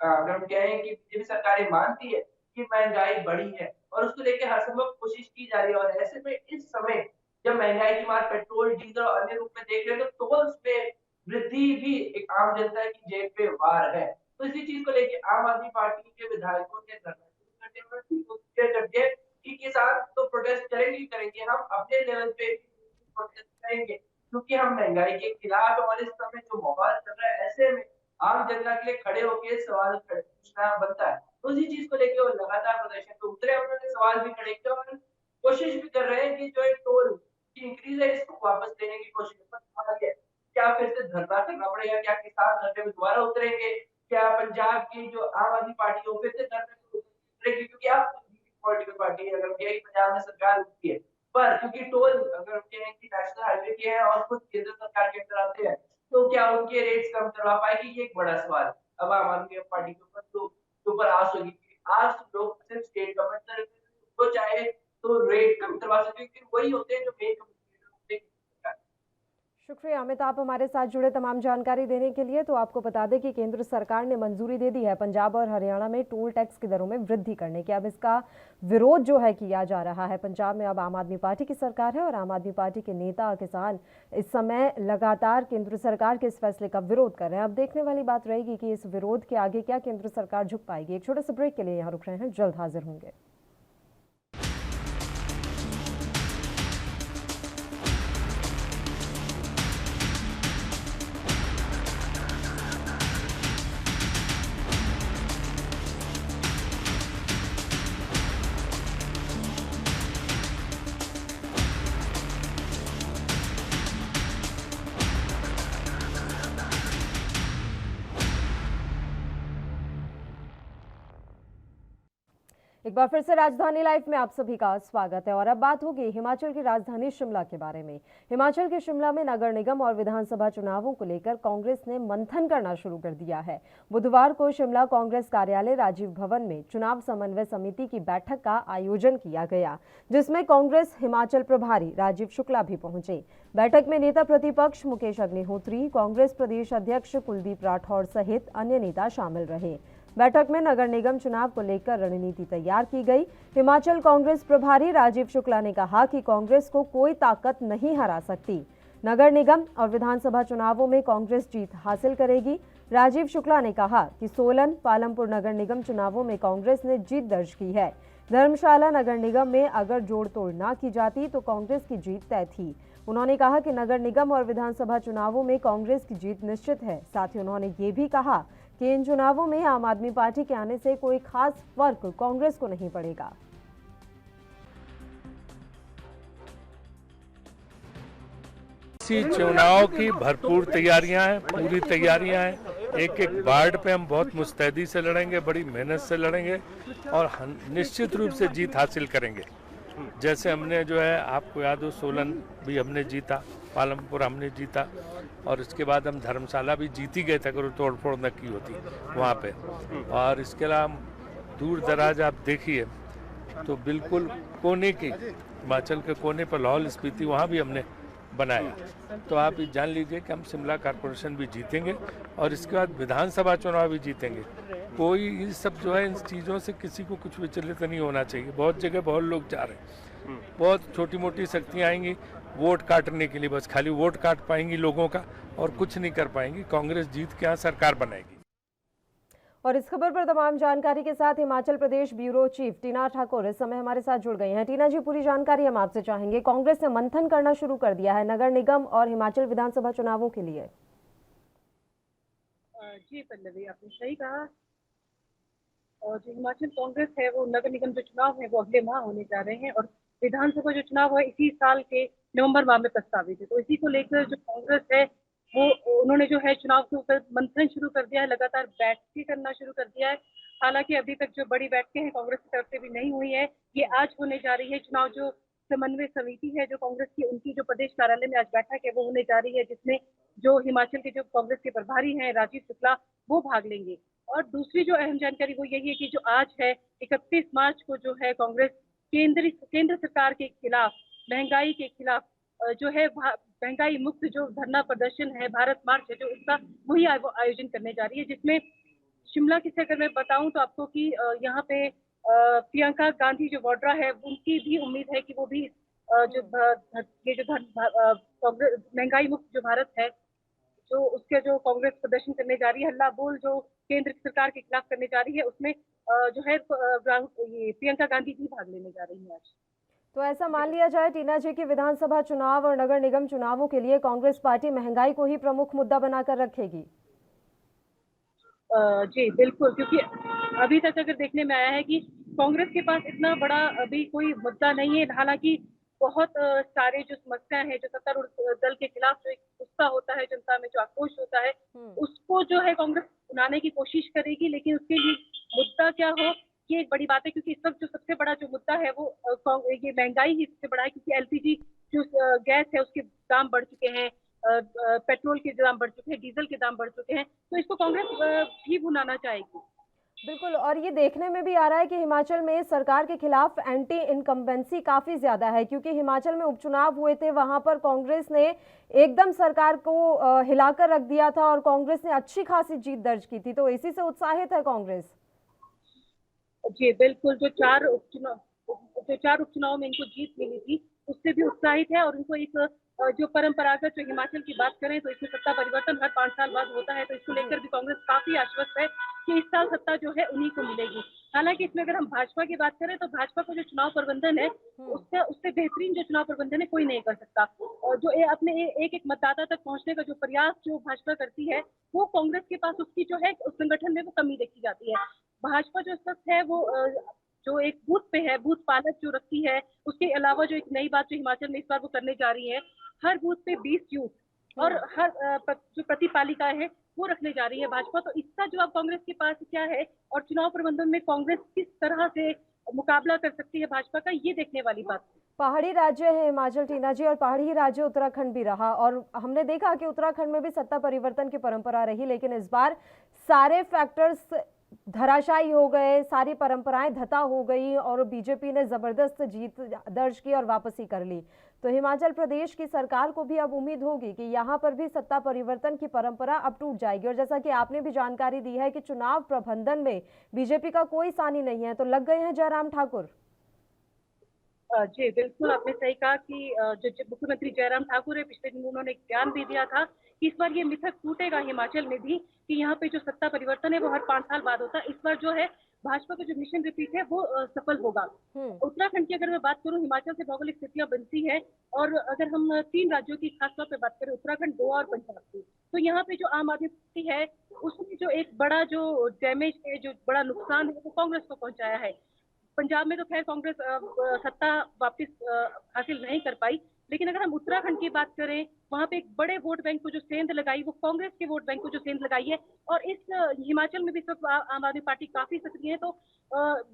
अगर हम कहें कि बीजेपी सरकार मानती है कि महंगाई बढ़ी है और उसको लेकर हर संभव कोशिश की जा रही है। और ऐसे में इस समय जब महंगाई की मार पेट्रोल, डीजल और अन्य रूप में देख रहे हैं तो टोल्स में वृद्धि भी एक आम जनता की जेब पे वार है। तो इसी चीज को लेकर आम आदमी पार्टी के विधायकों ने धरना शुरू करते हुए कि किसान तो प्रोटेस्ट करेंगे, हम अपने लेवल पे प्रोटेस्ट करेंगे क्योंकि हम महंगाई के खिलाफ हैं। और इस समय जो माहौल चल रहा है ऐसे में आम जनता के लिए खड़े होकर सवाल पूछना बनता है। तो उसी चीज को लेकर वो लगातार प्रदर्शन पे उतरे, उन्होंने सवाल भी खड़े किए और कोशिश भी कर रहे हैं कि जो एक टोल की इंक्रीज है इसको वापस लेने की कोशिश है। क्या फिर से धरना करना पड़ेगा, क्या किसान धरने में दोबारा उतरेंगे, क्या पंजाब की जो आम आदमी पार्टी है वो फिर से धरने में उतरेगी, क्योंकि आप पॉलिटिकल पार्टी है, अगर कहें पंजाब में सरकार उठती है पर क्योंकि टोल अगर कहें कि नेशनल हाईवे के हैं और खुद केंद्र सरकार के अंदर आते हैं तो क्या उनके रेट्स कम करवा पाएगी, ये एक बड़ा सवाल अब आम आदमी पार्टी के ऊपर आस होगी। आज लोग सिर्फ स्टेट गवर्नमेंट को चाहे तो रेट कम करवा सकते हैं, वही होते हैं जो मेन। शुक्रिया अमित, आप हमारे साथ जुड़े तमाम जानकारी देने के लिए। तो आपको बता दें कि केंद्र सरकार ने मंजूरी दे दी है पंजाब और हरियाणा में टोल टैक्स की दरों में वृद्धि करने की। अब इसका विरोध जो है किया जा रहा है। पंजाब में अब आम आदमी पार्टी की सरकार है और आम आदमी पार्टी के नेता किसान इस समय लगातार केंद्र सरकार के इस फैसले का विरोध कर रहे हैं। अब देखने वाली बात रहेगी कि इस विरोध के आगे क्या केंद्र सरकार झुक पाएगी। एक छोटे से ब्रेक के लिए यहाँ रुक रहे हैं, जल्द हाजिर होंगे। एक बार फिर से राजधानी लाइव में आप सभी का स्वागत है और अब बात होगी हिमाचल की राजधानी शिमला के बारे में। हिमाचल के शिमला में नगर निगम और विधानसभा चुनावों को लेकर कांग्रेस ने मंथन करना शुरू कर दिया है। बुधवार को शिमला कांग्रेस कार्यालय राजीव भवन में चुनाव समन्वय समिति की बैठक का आयोजन किया गया, जिसमें कांग्रेस हिमाचल प्रभारी राजीव शुक्ला भी पहुंचे। बैठक में नेता प्रतिपक्ष मुकेश अग्निहोत्री, कांग्रेस प्रदेश अध्यक्ष कुलदीप राठौर सहित अन्य नेता शामिल रहे। बैठक में नगर निगम चुनाव को लेकर रणनीति तैयार की गई। हिमाचल कांग्रेस प्रभारी राजीव शुक्ला ने कहा कि कांग्रेस को कोई ताकत नहीं हरा सकती। नगर निगम और विधानसभा चुनावों में कांग्रेस जीत हासिल करेगी। राजीव शुक्ला ने कहा कि सोलन, पालमपुर नगर निगम चुनावों में कांग्रेस ने जीत दर्ज की है। धर्मशाला नगर निगम में अगर जोड़ तोड़ न की जाती तो कांग्रेस की जीत तय थी। उन्होंने कहा कि नगर निगम और विधानसभा चुनावों में कांग्रेस की जीत निश्चित है। साथ ही उन्होंने ये भी कहा कि इन चुनावों में आम आदमी पार्टी के आने से कोई खास फर्क कांग्रेस को नहीं पड़ेगा। इसी चुनाव की भरपूर तैयारियां हैं, पूरी तैयारियां हैं। एक एक वार्ड पे हम बहुत मुस्तैदी से लड़ेंगे, बड़ी मेहनत से लड़ेंगे और निश्चित रूप से जीत हासिल करेंगे। जैसे हमने जो है, आपको याद हो, सोलन भी हमने जीता, पालमपुर हमने जीता और इसके बाद हम धर्मशाला भी जीत ही गए थे अगर तोड़ फोड़ न की होती वहाँ पे। और इसके अलावा दूर दराज आप देखिए तो बिल्कुल कोने की, हिमाचल के कोने पर लाहौल स्पीति, वहाँ भी हमने बनाया। तो आप जान लीजिए कि हम शिमला कॉर्पोरेशन भी जीतेंगे और इसके बाद विधानसभा चुनाव भी जीतेंगे। कोई ये सब जो है, इन चीज़ों से किसी को कुछ विचलित नहीं होना चाहिए। बहुत जगह बहुत लोग जा रहे हैं, बहुत छोटी मोटी शक्तियाँ आएंगी वोट काटने के लिए, बस खाली वोट काट पाएंगी लोगों का और कुछ नहीं कर पाएंगी। कांग्रेस जीत के यहाँ सरकार बनाएगी। और इस खबर पर तमाम जानकारी के साथ हिमाचल प्रदेश ब्यूरो चीफ टीना ठाकुर इस समय हमारे साथ जुड़ गई हैं। टीना जी, पूरी जानकारी हम आपसे चाहेंगे। कांग्रेस ने मंथन करना शुरू कर दिया है नगर निगम और हिमाचल विधानसभा चुनावों के लिए। जी पल्लवी, आपने सही कहा। और जो हिमाचल कांग्रेस है वो नगर निगम जो चुनाव है वो अगले माह होने जा रहे हैं और विधानसभा जो चुनाव है इसी साल के नवंबर माह में प्रस्तावित है। तो इसी को लेकर जो कांग्रेस है वो उन्होंने जो है चुनाव के ऊपर मंथन शुरू कर दिया है, लगातार बैठकें करना शुरू कर दिया है। हालांकि अभी तक जो बड़ी बैठकें हैं कांग्रेस की तरफ से भी नहीं हुई है, ये आज होने जा रही है। चुनाव जो समन्वय समिति है जो कांग्रेस की, उनकी जो प्रदेश कार्यालय में आज बैठक है वो होने जा रही है, जिसमें जो हिमाचल के जो कांग्रेस के प्रभारी हैं राजीव शुक्ला, वो भाग लेंगे। और दूसरी जो अहम जानकारी वो यही है कि जो आज है 31 मार्च को जो है कांग्रेस केंद्र सरकार के खिलाफ, महंगाई के खिलाफ जो है महंगाई मुक्त जो धरना प्रदर्शन है, भारत मार्च है, जो उसका वही आयोजन करने जा रही है। जिसमें शिमला की से अगर मैं बताऊं तो आपको कि यहाँ पे प्रियंका गांधी जो वाड्रा है, उनकी भी उम्मीद है कि वो भी जो ये जो कांग्रेस महंगाई मुक्त जो भारत है, जो उसके जो कांग्रेस प्रदर्शन करने जा रही है, हल्ला बोल जो केंद्र सरकार के खिलाफ करने जा रही है, उसमें जो है ये प्रियंका गांधी भी भाग लेने जा रही है आज। तो ऐसा मान लिया जाए टीना जी कि विधानसभा चुनाव और नगर निगम चुनावों के लिए कांग्रेस पार्टी महंगाई को ही प्रमुख मुद्दा बनाकर रखेगी। जी बिल्कुल, क्योंकि अभी तक अगर देखने में आया है कि कांग्रेस के पास इतना बड़ा अभी कोई मुद्दा नहीं है। हालांकि बहुत सारे जो समस्याएं हैं, जो सत्तारूढ़ दल के खिलाफ जो एक गुस्सा होता है, जनता में जो आक्रोश होता है, उसको जो है कांग्रेस सुनाने की कोशिश करेगी। लेकिन उसके लिए मुद्दा क्या हो, ये एक बड़ी बात है, क्योंकि इस वक्त जो सबसे बड़ा जो मुद्दा है वो ये महंगाई ही सबसे बड़ा है। क्योंकि एलपीजी जो गैस है उसके दाम बढ़ चुके हैं, पेट्रोल के दाम बढ़ चुके हैं, डीजल के दाम बढ़ चुके हैं, तो इसको कांग्रेस भी भुनाना चाहेगी। बिल्कुल, और ये देखने में भी आ रहा है कि हिमाचल में सरकार के खिलाफ एंटी इनकम्बेंसी काफी ज्यादा है, क्योंकि हिमाचल में उपचुनाव हुए थे, वहां पर कांग्रेस ने एकदम सरकार को हिलाकर रख दिया था और कांग्रेस ने अच्छी खासी जीत दर्ज की थी। तो इसी से उत्साहित है कांग्रेस। जी बिल्कुल, जो चार उपचुनाव में इनको जीत मिली थी उससे भी उत्साहित है। और इनको एक जो परंपरागत जो हिमाचल की बात करें तो इसमें सत्ता परिवर्तन हर 5 साल बाद होता है, तो इसको लेकर भी कांग्रेस काफी आश्वस्त है कि इस साल सत्ता जो है उन्हीं को मिलेगी। हालांकि इसमें अगर हम भाजपा की बात करें तो भाजपा का जो चुनाव प्रबंधन है उससे बेहतरीन जो चुनाव प्रबंधन है कोई नहीं कर सकता। और जो अपने एक मतदाता तक पहुंचने का जो प्रयास जो भाजपा करती है, वो कांग्रेस के पास उसकी जो है उस संगठन में वो कमी देखी जाती है। भाजपा जो सख्त है वो जो एक बूथ पे है, बूथ पालक जो रखती है, उसके अलावा जो एक नई बात जो हिमाचल में इस बार वो करने जा रही है, हर बूथ पे 20 यूथ और हर जो प्रतिपालिका है वो रखने जा रही है भाजपा। तो इसका जवाब कांग्रेस के पास क्या है और चुनाव प्रबंधन में कांग्रेस किस तरह से मुकाबला कर सकती है भाजपा का, ये देखने वाली बात है। पहाड़ी राज्य है हिमाचल, टीना जी, और पहाड़ी राज्य उत्तराखंड भी रहा, और हमने देखा कि उत्तराखंड में भी सत्ता परिवर्तन की परंपरा रही, लेकिन इस बार सारे फैक्टर्स धराशायी हो गए, सारी परंपराएं धता हो गई और बीजेपी ने जबरदस्त जीत दर्ज की और वापसी कर ली। तो हिमाचल प्रदेश की सरकार को भी अब उम्मीद होगी कि यहाँ पर भी सत्ता परिवर्तन की परंपरा अब टूट जाएगी। और जैसा कि आपने भी जानकारी दी है कि चुनाव प्रबंधन में बीजेपी का कोई सानी नहीं है, तो लग गए हैं जयराम ठाकुर। जी बिल्कुल, आपने सही कहा कि जो मुख्यमंत्री जयराम ठाकुर है, पिछले दिन उन्होंने एक बयान भी दिया था कि इस बार ये मिथक टूटेगा हिमाचल में भी कि यहाँ पे जो सत्ता परिवर्तन है वो हर 5 साल बाद होता है। इस बार जो है भाजपा का जो मिशन रिपीट है वो सफल होगा। उत्तराखंड की अगर मैं बात करूँ, हिमाचल से भौगोलिक स्थितियां बनती है, और अगर हम 3 राज्यों की खासतौर पर बात करें, उत्तराखंड, गोवा और पंजाब की, तो यहाँ पे जो आम आदमी पार्टी है उसमें जो एक बड़ा जो डैमेज है, जो बड़ा नुकसान है, वो कांग्रेस को पहुंचाया है। पंजाब में तो खैर कांग्रेस सत्ता वापस हासिल नहीं कर पाई, लेकिन अगर हम उत्तराखंड की बात करें, वहां पे एक बड़े वोट बैंक को जो सेंध लगाई, वो कांग्रेस के वोट बैंक को जो सेंध लगाई है। और इस हिमाचल में भी इस वक्त आम आदमी पार्टी काफी सक्रिय है, तो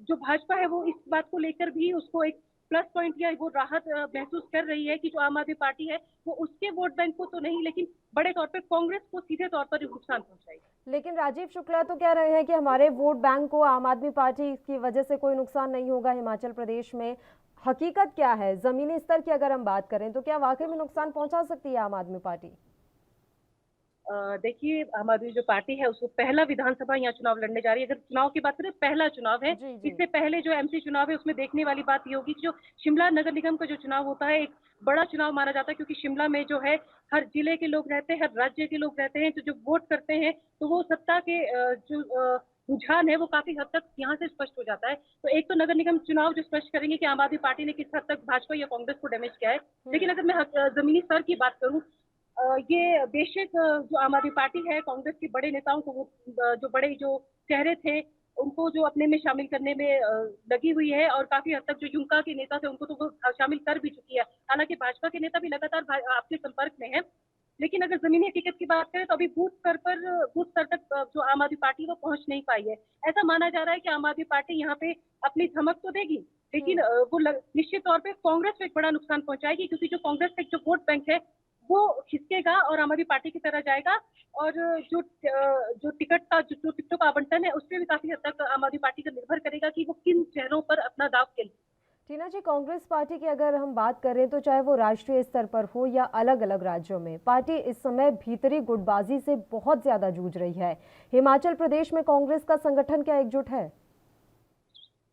जो भाजपा है वो इस बात को लेकर भी उसको एक प्लस पॉइंट या वो राहत महसूस कर रही है कि जो आम आदमी पार्टी है वो उसके वोट बैंक को तो नहीं, लेकिन बड़े तौर पर कांग्रेस को सीधे तौर पर नुकसान पहुंचाएगी। लेकिन राजीव शुक्ला तो कह रहे हैं कि हमारे वोट बैंक को आम आदमी पार्टी की वजह से कोई नुकसान नहीं होगा हिमाचल प्रदेश में। हकीकत क्या है, जमीनी स्तर की अगर हम बात करें तो क्या वाकई में नुकसान पहुंचा सकती है आम आदमी पार्टी? देखिए, आम आदमी जो पार्टी है उसको पहला विधानसभा यहाँ चुनाव लड़ने जा रही है। अगर चुनाव की बात करें, पहला चुनाव है। इससे पहले जो एमसी चुनाव है उसमें देखने वाली बात ये होगी कि जो शिमला नगर निगम का जो चुनाव होता है एक बड़ा चुनाव माना जाता है, क्योंकि शिमला में जो है हर जिले के लोग रहते हैं, हर राज्य के लोग रहते हैं, तो जो वोट करते हैं तो वो सत्ता के जो रुझान है वो काफी हद तक यहाँ से स्पष्ट हो जाता है। तो एक तो नगर निगम चुनाव जो स्पष्ट करेंगे कि आम आदमी पार्टी ने किस हद तक भाजपा या कांग्रेस को डैमेज किया है। लेकिन अगर मैं जमीनी स्तर की बात करूँ, ये बेशक जो आम आदमी पार्टी है, कांग्रेस के बड़े नेताओं को वो जो बड़े जो चेहरे थे उनको जो अपने में शामिल करने में लगी हुई है, और काफी हद तक जो युमका के नेता थे उनको तो वो शामिल कर भी चुकी है। हालांकि भाजपा के नेता भी लगातार आपके संपर्क में है, लेकिन अगर जमीनी टिकट की बात करें तो अभी बूथ स्तर तक जो आम आदमी पार्टी वो पहुंच नहीं पाई है। ऐसा माना जा रहा है कि आम आदमी पार्टी यहाँ पे अपनी धमक तो देगी, लेकिन वो निश्चित तौर पे कांग्रेस को एक बड़ा नुकसान पहुंचाएगी, क्योंकि जो कांग्रेस का जो वोट बैंक है वो खिसकेगा और आम आदमी पार्टी की तरह जाएगा, और जो टिकटों का आवंटन है उस पर भी काफी हद तक आम आदमी पार्टी का निर्भर करेगा कि वो किन चेहरों पर अपना दाव खेले। टीना जी, कांग्रेस पार्टी की अगर हम बात करें तो चाहे वो राष्ट्रीय स्तर पर हो या अलग अलग राज्यों में, पार्टी इस समय भीतरी गुटबाजी से बहुत ज्यादा जूझ रही है। हिमाचल प्रदेश में कांग्रेस का संगठन क्या एकजुट है?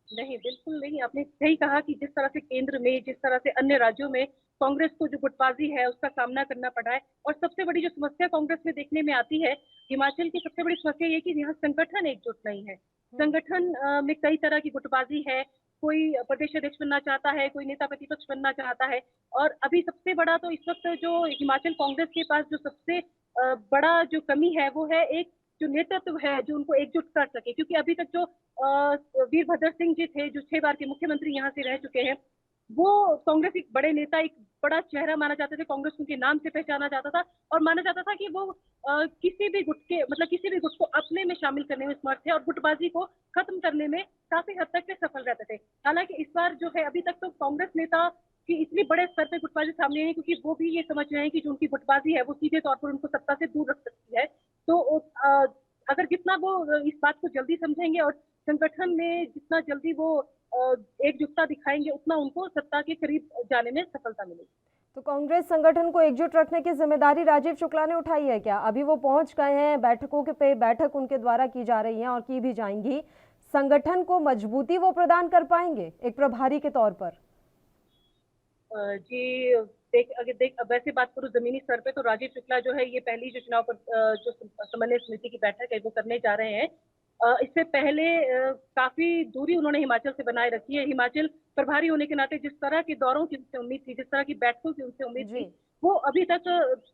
नहीं, बिल्कुल नहीं। आपने सही कहा कि जिस तरह से केंद्र में, जिस तरह से अन्य राज्यों में कांग्रेस को जो गुटबाजी है उसका सामना करना पड़ा है, और सबसे बड़ी जो समस्या कांग्रेस में देखने में आती है, हिमाचल की सबसे बड़ी समस्या ये कि यहाँ संगठन एकजुट नहीं है। संगठन में कई तरह की गुटबाजी है, कोई प्रदेश अध्यक्ष बनना चाहता है, कोई नेता प्रतिपक्ष बनना चाहता है, और अभी सबसे बड़ा तो इस वक्त जो हिमाचल कांग्रेस के पास जो सबसे बड़ा जो कमी है वो है एक जो नेतृत्व है जो उनको एकजुट कर सके। क्योंकि अभी तक जो वीरभद्र सिंह जी थे, जो 6 बार के मुख्यमंत्री यहाँ से रह चुके हैं, वो कांग्रेस एक बड़े नेता, एक बड़ा चेहरा माना जाता था। कांग्रेस उनके नाम से पहचाना जाता था और माना जाता था कि वो किसी भी गुट को अपने में शामिल करने में समर्थ थे और गुटबाजी को खत्म करने में काफी हद तक सफल रहते थे। हालांकि इस बार जो है, अभी तक तो कांग्रेस नेता की इतनी बड़े स्तर पे गुटबाजी सामने नहीं, क्योंकि वो भी ये समझ रहे हैं कि जो उनकी गुटबाजी है वो सीधे तौर पर उनको सत्ता से दूर रख सकती है। तो अगर जितना वो इस बात को जल्दी समझेंगे और संगठन में जितना जल्दी वो एकजुटता दिखाएंगे, उतना उनको सत्ता के करीब जाने में सफलता मिलेगी। तो कांग्रेस संगठन को एकजुट रखने की जिम्मेदारी राजीव शुक्ला ने उठाई है क्या? अभी वो पहुंच गए हैं, बैठकों के पे बैठक उनके द्वारा की जा रही है और की भी जाएंगी। संगठन को मजबूती वो प्रदान कर पाएंगे एक प्रभारी के तौर पर? जी, अगर वैसे बात करूँ जमीनी स्तर पे, तो राजीव शुक्ला जो है ये पहली जो चुनाव पर जो समन्वय समिति की बैठक है वो करने जा रहे हैं। इससे पहले काफी दूरी उन्होंने हिमाचल से बनाए रखी है। हिमाचल प्रभारी होने के नाते जिस तरह के दौरों की उनसे उम्मीद थी, जिस तरह की बैठकों की उनसे उम्मीद थी, वो अभी तक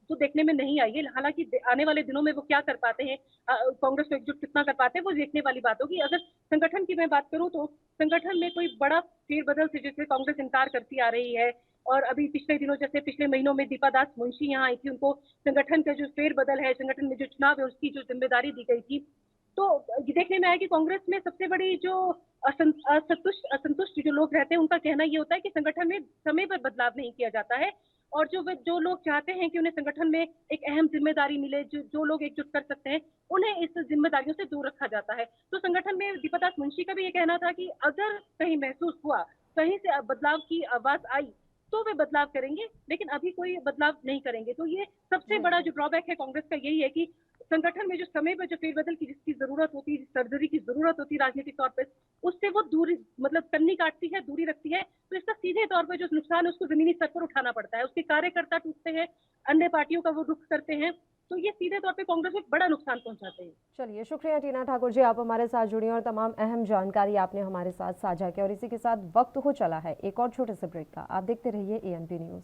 तो देखने में नहीं आई है। हालांकि आने वाले दिनों में वो क्या कर पाते हैं, कांग्रेस को एकजुट कितना कर पाते हैं, वो देखने वाली बात होगी। अगर संगठन की मैं बात करूं तो संगठन में कोई बड़ा फेरबदल से जिससे कांग्रेस इनकार करती आ रही है, और अभी पिछले दिनों, जैसे पिछले महीनों में दीपा दास मुंशी यहाँ आई थी, उनको संगठन का जो फेरबदल है, संगठन में जो चुनाव है उसकी जो जिम्मेदारी दी गई थी, तो ये देखने में आया कि कांग्रेस में सबसे बड़ी जो असंतुष्ट जो लोग रहते हैं, उनका कहना ये होता है कि संगठन में समय पर बदलाव नहीं किया जाता है, और जो लोग चाहते हैं कि उन्हें संगठन में एक अहम जिम्मेदारी मिले, जो लोग एकजुट कर सकते हैं, उन्हें इस जिम्मेदारियों से दूर रखा जाता है। तो संगठन में दीपादास मुंशी का भी ये कहना था कि अगर कहीं महसूस हुआ, कहीं से बदलाव की आवाज आई, तो वे बदलाव करेंगे, लेकिन अभी कोई बदलाव नहीं करेंगे। तो ये सबसे बड़ा जो ड्रॉबैक है कांग्रेस का यही है कि संगठन में जो समय पर जो फेरबदल की जिसकी जरूरत होती है, सर्जरी की जरूरत होती है राजनीतिक तौर पर, उससे वो दूरी मतलब कन्नी काटती है, दूरी रखती है। तो इसका सीधे तौर पर जो नुकसान है उसको जमीनी स्तर पर उठाना पड़ता है। उसके कार्यकर्ता टूटते हैं, अन्य पार्टियों का वो रुख करते हैं, तो ये सीधे तौर पे कांग्रेस को बड़ा नुकसान पहुंचाते हैं। चलिए, शुक्रिया टीना ठाकुर जी, आप हमारे साथ जुड़ी और तमाम अहम जानकारी आपने हमारे साथ साझा की। और इसी के साथ वक्त हो चला है एक और छोटे से ब्रेक का। आप देखते रहिए ANP न्यूज।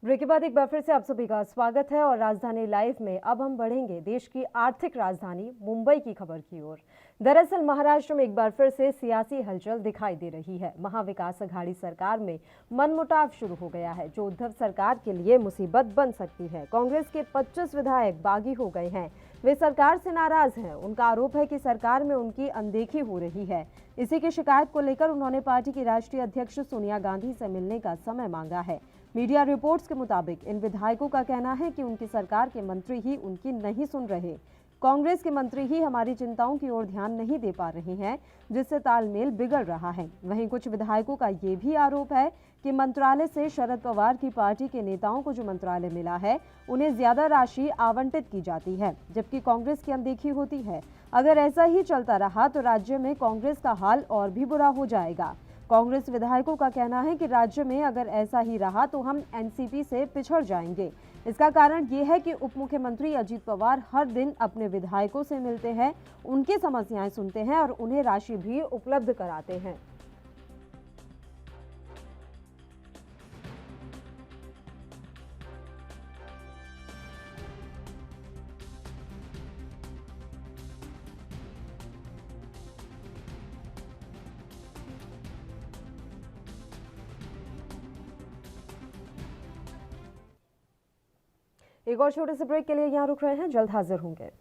ब्रेक के बाद एक बार फिर से आप सभी का स्वागत है और राजधानी लाइव में अब हम बढ़ेंगे देश की आर्थिक राजधानी मुंबई की खबर की ओर। दरअसल महाराष्ट्र में एक बार फिर से सियासी हलचल दिखाई दे रही है। महाविकास अघाड़ी सरकार में मनमुटाव शुरू हो गया है, जो उद्धव सरकार के लिए मुसीबत बन सकती है। कांग्रेस के 25 विधायक बागी हो गए हैं। वे सरकार से नाराज हैं। उनका आरोप है कि सरकार में उनकी अनदेखी हो रही है। इसी की शिकायत को लेकर उन्होंने पार्टी की राष्ट्रीय अध्यक्ष सोनिया गांधी से मिलने का समय मांगा है। मीडिया रिपोर्ट्स के मुताबिक इन विधायकों का कहना है कि उनकी सरकार के मंत्री ही उनकी नहीं सुन रहे। कांग्रेस के मंत्री ही हमारी चिंताओं की ओर ध्यान नहीं दे पा रहे हैं, जिससे तालमेल बिगड़ रहा है। वहीं कुछ विधायकों का ये भी आरोप है कि मंत्रालय से शरद पवार की पार्टी के नेताओं को जो मंत्रालय मिला है, उन्हें ज्यादा राशि आवंटित की जाती है, जबकि कांग्रेस की अनदेखी होती है। अगर ऐसा ही चलता रहा तो राज्य में कांग्रेस का हाल और भी बुरा हो जाएगा। कांग्रेस विधायकों का कहना है कि राज्य में अगर ऐसा ही रहा तो हम एनसीपी से पिछड़ जाएंगे। इसका कारण ये है कि उप मुख्यमंत्री अजीत पवार हर दिन अपने विधायकों से मिलते हैं, उनकी समस्याएं सुनते हैं और उन्हें राशि भी उपलब्ध कराते हैं। एक और छोटे से ब्रेक के लिए यहाँ रुक रहे हैं, जल्द हाजिर होंगे।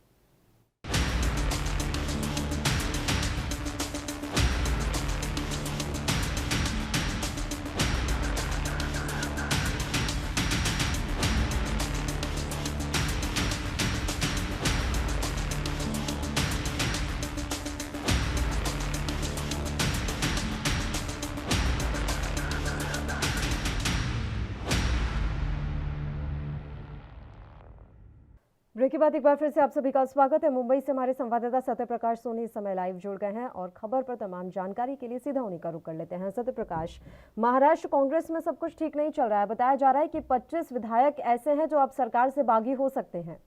ब्रेक के बाद एक बार फिर से आप सभी का स्वागत है। मुंबई से हमारे संवाददाता सत्य प्रकाश सोनी इस समय लाइव जुड़ गए हैं और खबर पर तमाम जानकारी के लिए सीधा उन्हीं का रुख कर लेते हैं। सत्य प्रकाश, महाराष्ट्र कांग्रेस में सब कुछ ठीक नहीं चल रहा है। बताया जा रहा है कि 25 विधायक ऐसे हैं जो अब सरकार से बागी हो सकते हैं।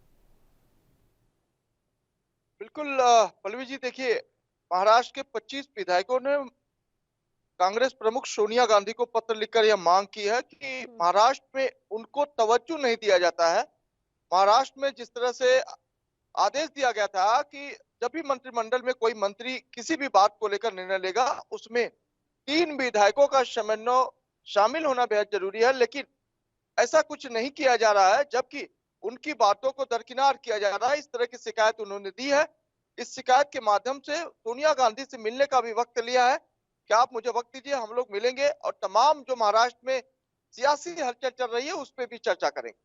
बिल्कुल पल्लवी जी, देखिए, महाराष्ट्र के 25 विधायकों ने कांग्रेस प्रमुख सोनिया गांधी को पत्र लिखकर यह मांग की है कि महाराष्ट्र में उनको तवज्जो नहीं दिया जाता है। महाराष्ट्र में जिस तरह से आदेश दिया गया था कि जब भी मंत्रिमंडल में कोई मंत्री किसी भी बात को लेकर निर्णय लेगा, उसमें 3 विधायकों का समन्वय शामिल होना बेहद जरूरी है, लेकिन ऐसा कुछ नहीं किया जा रहा है, जबकि उनकी बातों को दरकिनार किया जा रहा है। इस तरह की शिकायत उन्होंने दी है। इस शिकायत के माध्यम से सोनिया गांधी से मिलने का भी वक्त लिया है कि आप मुझे वक्त दीजिए, हम लोग मिलेंगे और तमाम जो महाराष्ट्र में सियासी हलचल चल रही है उस पर भी चर्चा करेंगे।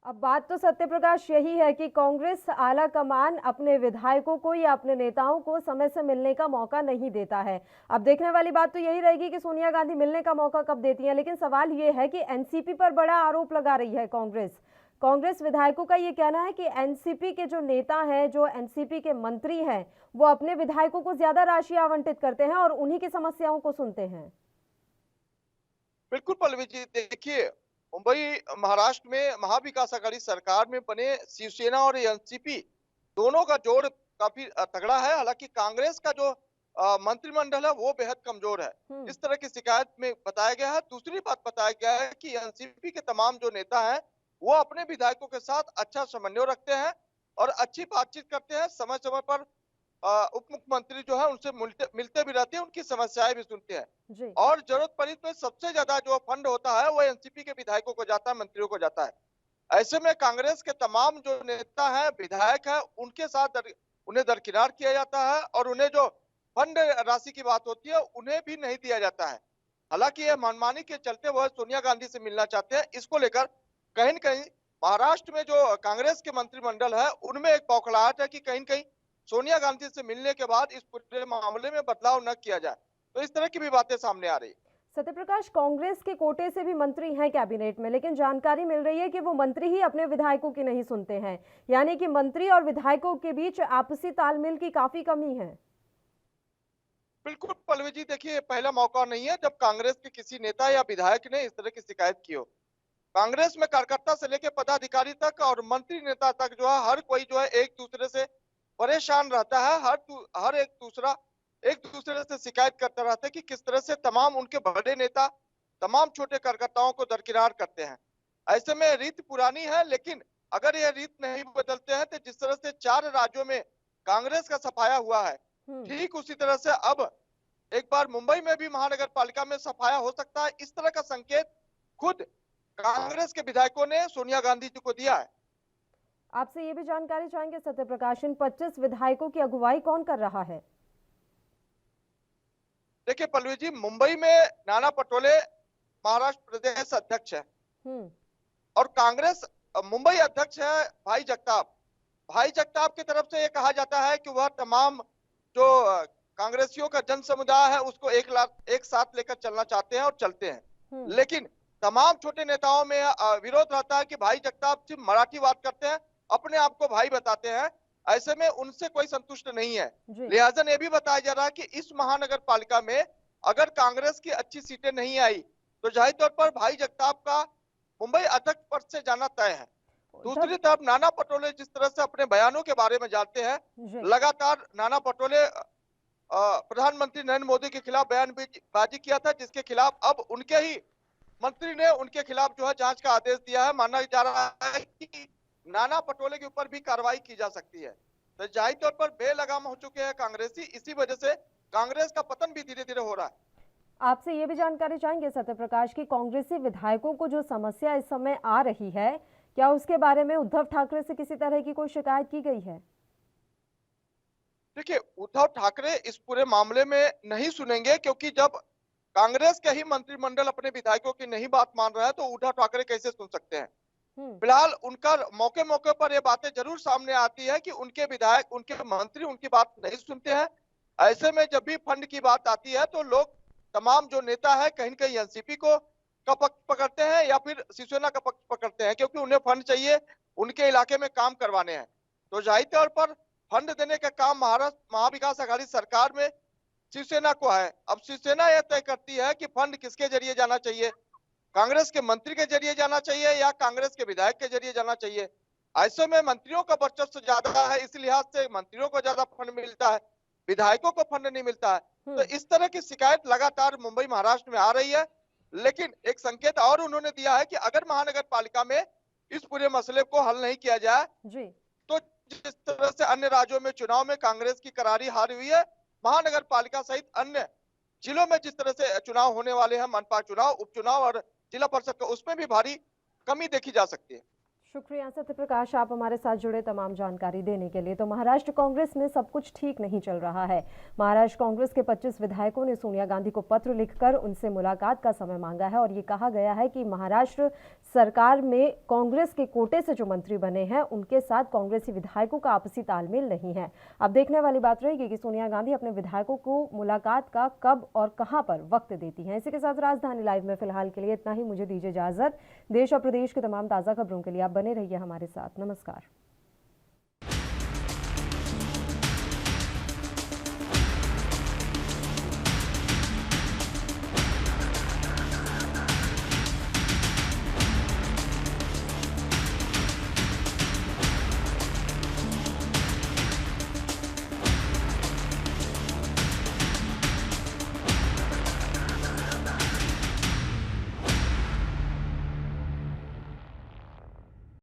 अब बात तो सत्य प्रकाश यही है कि कांग्रेस आला कमान अपने विधायकों को या अपने नेताओं को समय से मिलने का मौका नहीं देता है। अब देखने वाली बात तो यही रहेगी कि सोनिया गांधी मिलने का मौका कब देती हैं। लेकिन सवाल ये है कि एनसीपी पर बड़ा आरोप लगा रही है कांग्रेस विधायकों का ये कहना है कि एनसीपी के जो नेता हैं, जो एनसीपी के मंत्री हैं, वो अपने विधायकों को ज्यादा राशि आवंटित करते हैं और उन्हीं की समस्याओं को सुनते हैं। बिल्कुल पल्लवी जी, देखिए, मुंबई महाराष्ट्र में महाविकास अघाड़ी सरकार में बने शिवसेना और एनसीपी दोनों का जोड़ काफी तगड़ा है। हालांकि कांग्रेस का जो मंत्रिमंडल है वो बेहद कमजोर है, इस तरह की शिकायत में बताया गया है। दूसरी बात बताया गया है कि एनसीपी के तमाम जो नेता हैं वो अपने विधायकों के साथ अच्छा समन्वय रखते हैं और अच्छी बातचीत करते हैं। समय समय पर उप मुख्यमंत्री जो है उनसे मिलते भी रहते हैं, उनकी समस्याएं भी सुनते हैं और जरूरत पड़ी तो सबसे ज्यादा जो फंड होता है वो एनसीपी के विधायकों को जाता है, मंत्रियों को जाता है। ऐसे में कांग्रेस के तमाम जो नेता हैं, विधायक हैं, उनके साथ उन्हें दरकिनार किया जाता है और उन्हें जो फंड राशि की बात होती है उन्हें भी नहीं दिया जाता है। हालांकि ये मनमानी के चलते वह सोनिया गांधी से मिलना चाहते हैं। इसको लेकर कहीं न कहीं महाराष्ट्र में जो कांग्रेस के मंत्रिमंडल है उनमें एक बौखलाहट है कि कहीं न कहीं सोनिया गांधी से मिलने के बाद इस पूरे मामले में बदलाव न किया जाए। तो इस तरह की भी बातें सामने आ रही। सत्यप्रकाश, कांग्रेस के कोटे से भी मंत्री हैं कैबिनेट में, लेकिन जानकारी मिल रही है कि वो मंत्री ही अपने विधायकों की नहीं सुनते हैं, यानी कि मंत्री और विधायकों के बीच आपसी तालमेल की काफी कमी है। बिल्कुल पल्लवी जी, देखिए पहला मौका नहीं है जब कांग्रेस के किसी नेता या विधायक ने इस तरह की शिकायत की हो। कांग्रेस में कार्यकर्ता से लेकर पदाधिकारी तक और मंत्री नेता तक जो है हर कोई जो है एक दूसरे से परेशान रहता है। हर एक दूसरे से शिकायत करता रहता है कि किस तरह से तमाम उनके बड़े नेता तमाम छोटे कार्यकर्ताओं को दरकिनार करते हैं। ऐसे में रीत पुरानी है, लेकिन अगर यह रीत नहीं बदलते हैं तो जिस तरह से 4 राज्यों में कांग्रेस का सफाया हुआ है, ठीक उसी तरह से अब एक बार मुंबई में भी महानगर पालिका में सफाया हो सकता है। इस तरह का संकेत खुद कांग्रेस के विधायकों ने सोनिया गांधी जी को दिया है। आपसे ये भी जानकारी चाहेंगे सत्यप्रकाश, इन 25 विधायकों की अगुवाई कौन कर रहा है? देखिए पल्लवी जी, मुंबई में नाना पटोले महाराष्ट्र प्रदेश अध्यक्ष है और कांग्रेस मुंबई अध्यक्ष है भाई जगताप। भाई जगताप की तरफ से ये कहा जाता है कि वह तमाम जो कांग्रेसियों का जन समुदाय है उसको एक साथ लेकर चलना चाहते हैं और चलते हैं। लेकिन तमाम छोटे नेताओं में विरोध रहता है कि भाई जगताप सिर्फ मराठीवाद करते हैं, अपने आप को भाई बताते हैं। ऐसे में उनसे कोई संतुष्ट नहीं है। लिहाजा ये भी बताया जा रहा है कि इस महानगर पालिका में अगर कांग्रेस की अच्छी सीटें नहीं आई तो जाहिर तौर पर भाई जगताप का मुंबई अध्यक्ष पद से जाना तय है। दूसरी तरफ नाना पटोले जिस तरह से अपने बयानों के बारे में जानते हैं, लगातार नाना पटोले प्रधानमंत्री नरेंद्र मोदी के खिलाफ बयानबाजी किया था, जिसके खिलाफ अब उनके ही मंत्री ने उनके खिलाफ जो है जांच का आदेश दिया है। माना जा रहा है कि नाना पटोले के ऊपर भी कार्रवाई की जा सकती है। तो जाहिर तौर पर बेलगाम हो चुके हैं कांग्रेसी, इसी वजह से कांग्रेस का पतन भी धीरे धीरे हो रहा है। आपसे ये भी जानकारी चाहेंगे सत्यप्रकाश की कांग्रेसी विधायकों को जो समस्या इस समय आ रही है, क्या उसके बारे में उद्धव ठाकरे से किसी तरह की कोई शिकायत की गई है? देखिए, उद्धव ठाकरे इस पूरे मामले में नहीं सुनेंगे, क्योंकि जब कांग्रेस के ही मंत्रिमंडल अपने विधायकों की नहीं बात मान रहा है तो उद्धव ठाकरे कैसे सुन सकते हैं। फिलहाल उनका मौके मौके पर ये बातें जरूर सामने आती है कि उनके विधायक, उनके मंत्री उनकी बात नहीं सुनते हैं। ऐसे में जब भी फंड की बात आती है तो लोग तमाम जो नेता है कहीं न कहीं एनसीपी को का पक्ष पकड़ते हैं या फिर शिवसेना का पक्ष पकड़ते हैं, क्योंकि उन्हें फंड चाहिए, उनके इलाके में काम करवाने हैं। तो जाहिर तौर पर फंड देने का काम महाराष्ट्र महाविकास आघाड़ी सरकार में शिवसेना को है। अब शिवसेना यह तय करती है कि फंड किसके जरिए जाना चाहिए, कांग्रेस के मंत्री के जरिए जाना चाहिए या कांग्रेस के विधायक के जरिए जाना चाहिए। ऐसे में मंत्रियों का वर्चस्व ज्यादा है, इस लिहाज से मंत्रियों को ज्यादा फंड मिलता है, विधायकों को फंड नहीं मिलता है। तो इस तरह की शिकायत लगातार मुंबई महाराष्ट्र में आ रही है। लेकिन एक संकेत और उन्होंने दिया है कि अगर महानगर पालिका में इस पूरे मसले को हल नहीं किया जाए तो जिस तरह से अन्य राज्यों में चुनाव में कांग्रेस की करारी हार हुई है, महानगर पालिका सहित अन्य जिलों में जिस तरह से चुनाव होने वाले हैं, मनपा चुनाव, उपचुनाव और जिला परिषद का, उसमें भी भारी कमी देखी जा सकती है। शुक्रिया सत्यप्रकाश, आप हमारे साथ जुड़े तमाम जानकारी देने के लिए। तो महाराष्ट्र कांग्रेस में सब कुछ ठीक नहीं चल रहा है। महाराष्ट्र कांग्रेस के 25 विधायकों ने सोनिया गांधी को पत्र लिखकर उनसे मुलाकात का समय मांगा है और ये कहा गया है कि महाराष्ट्र सरकार में कांग्रेस के कोटे से जो मंत्री बने हैं उनके साथ कांग्रेसी विधायकों का आपसी तालमेल नहीं है। अब देखने वाली बात रहेगी कि सोनिया गांधी अपने विधायकों को मुलाकात का कब और कहां पर वक्त देती हैं। इसी के साथ राजधानी लाइव में फिलहाल के लिए इतना ही। मुझे दीजिए इजाजत। देश और प्रदेश के तमाम ताज़ा खबरों के लिए आप बने रहिए हमारे साथ। नमस्कार।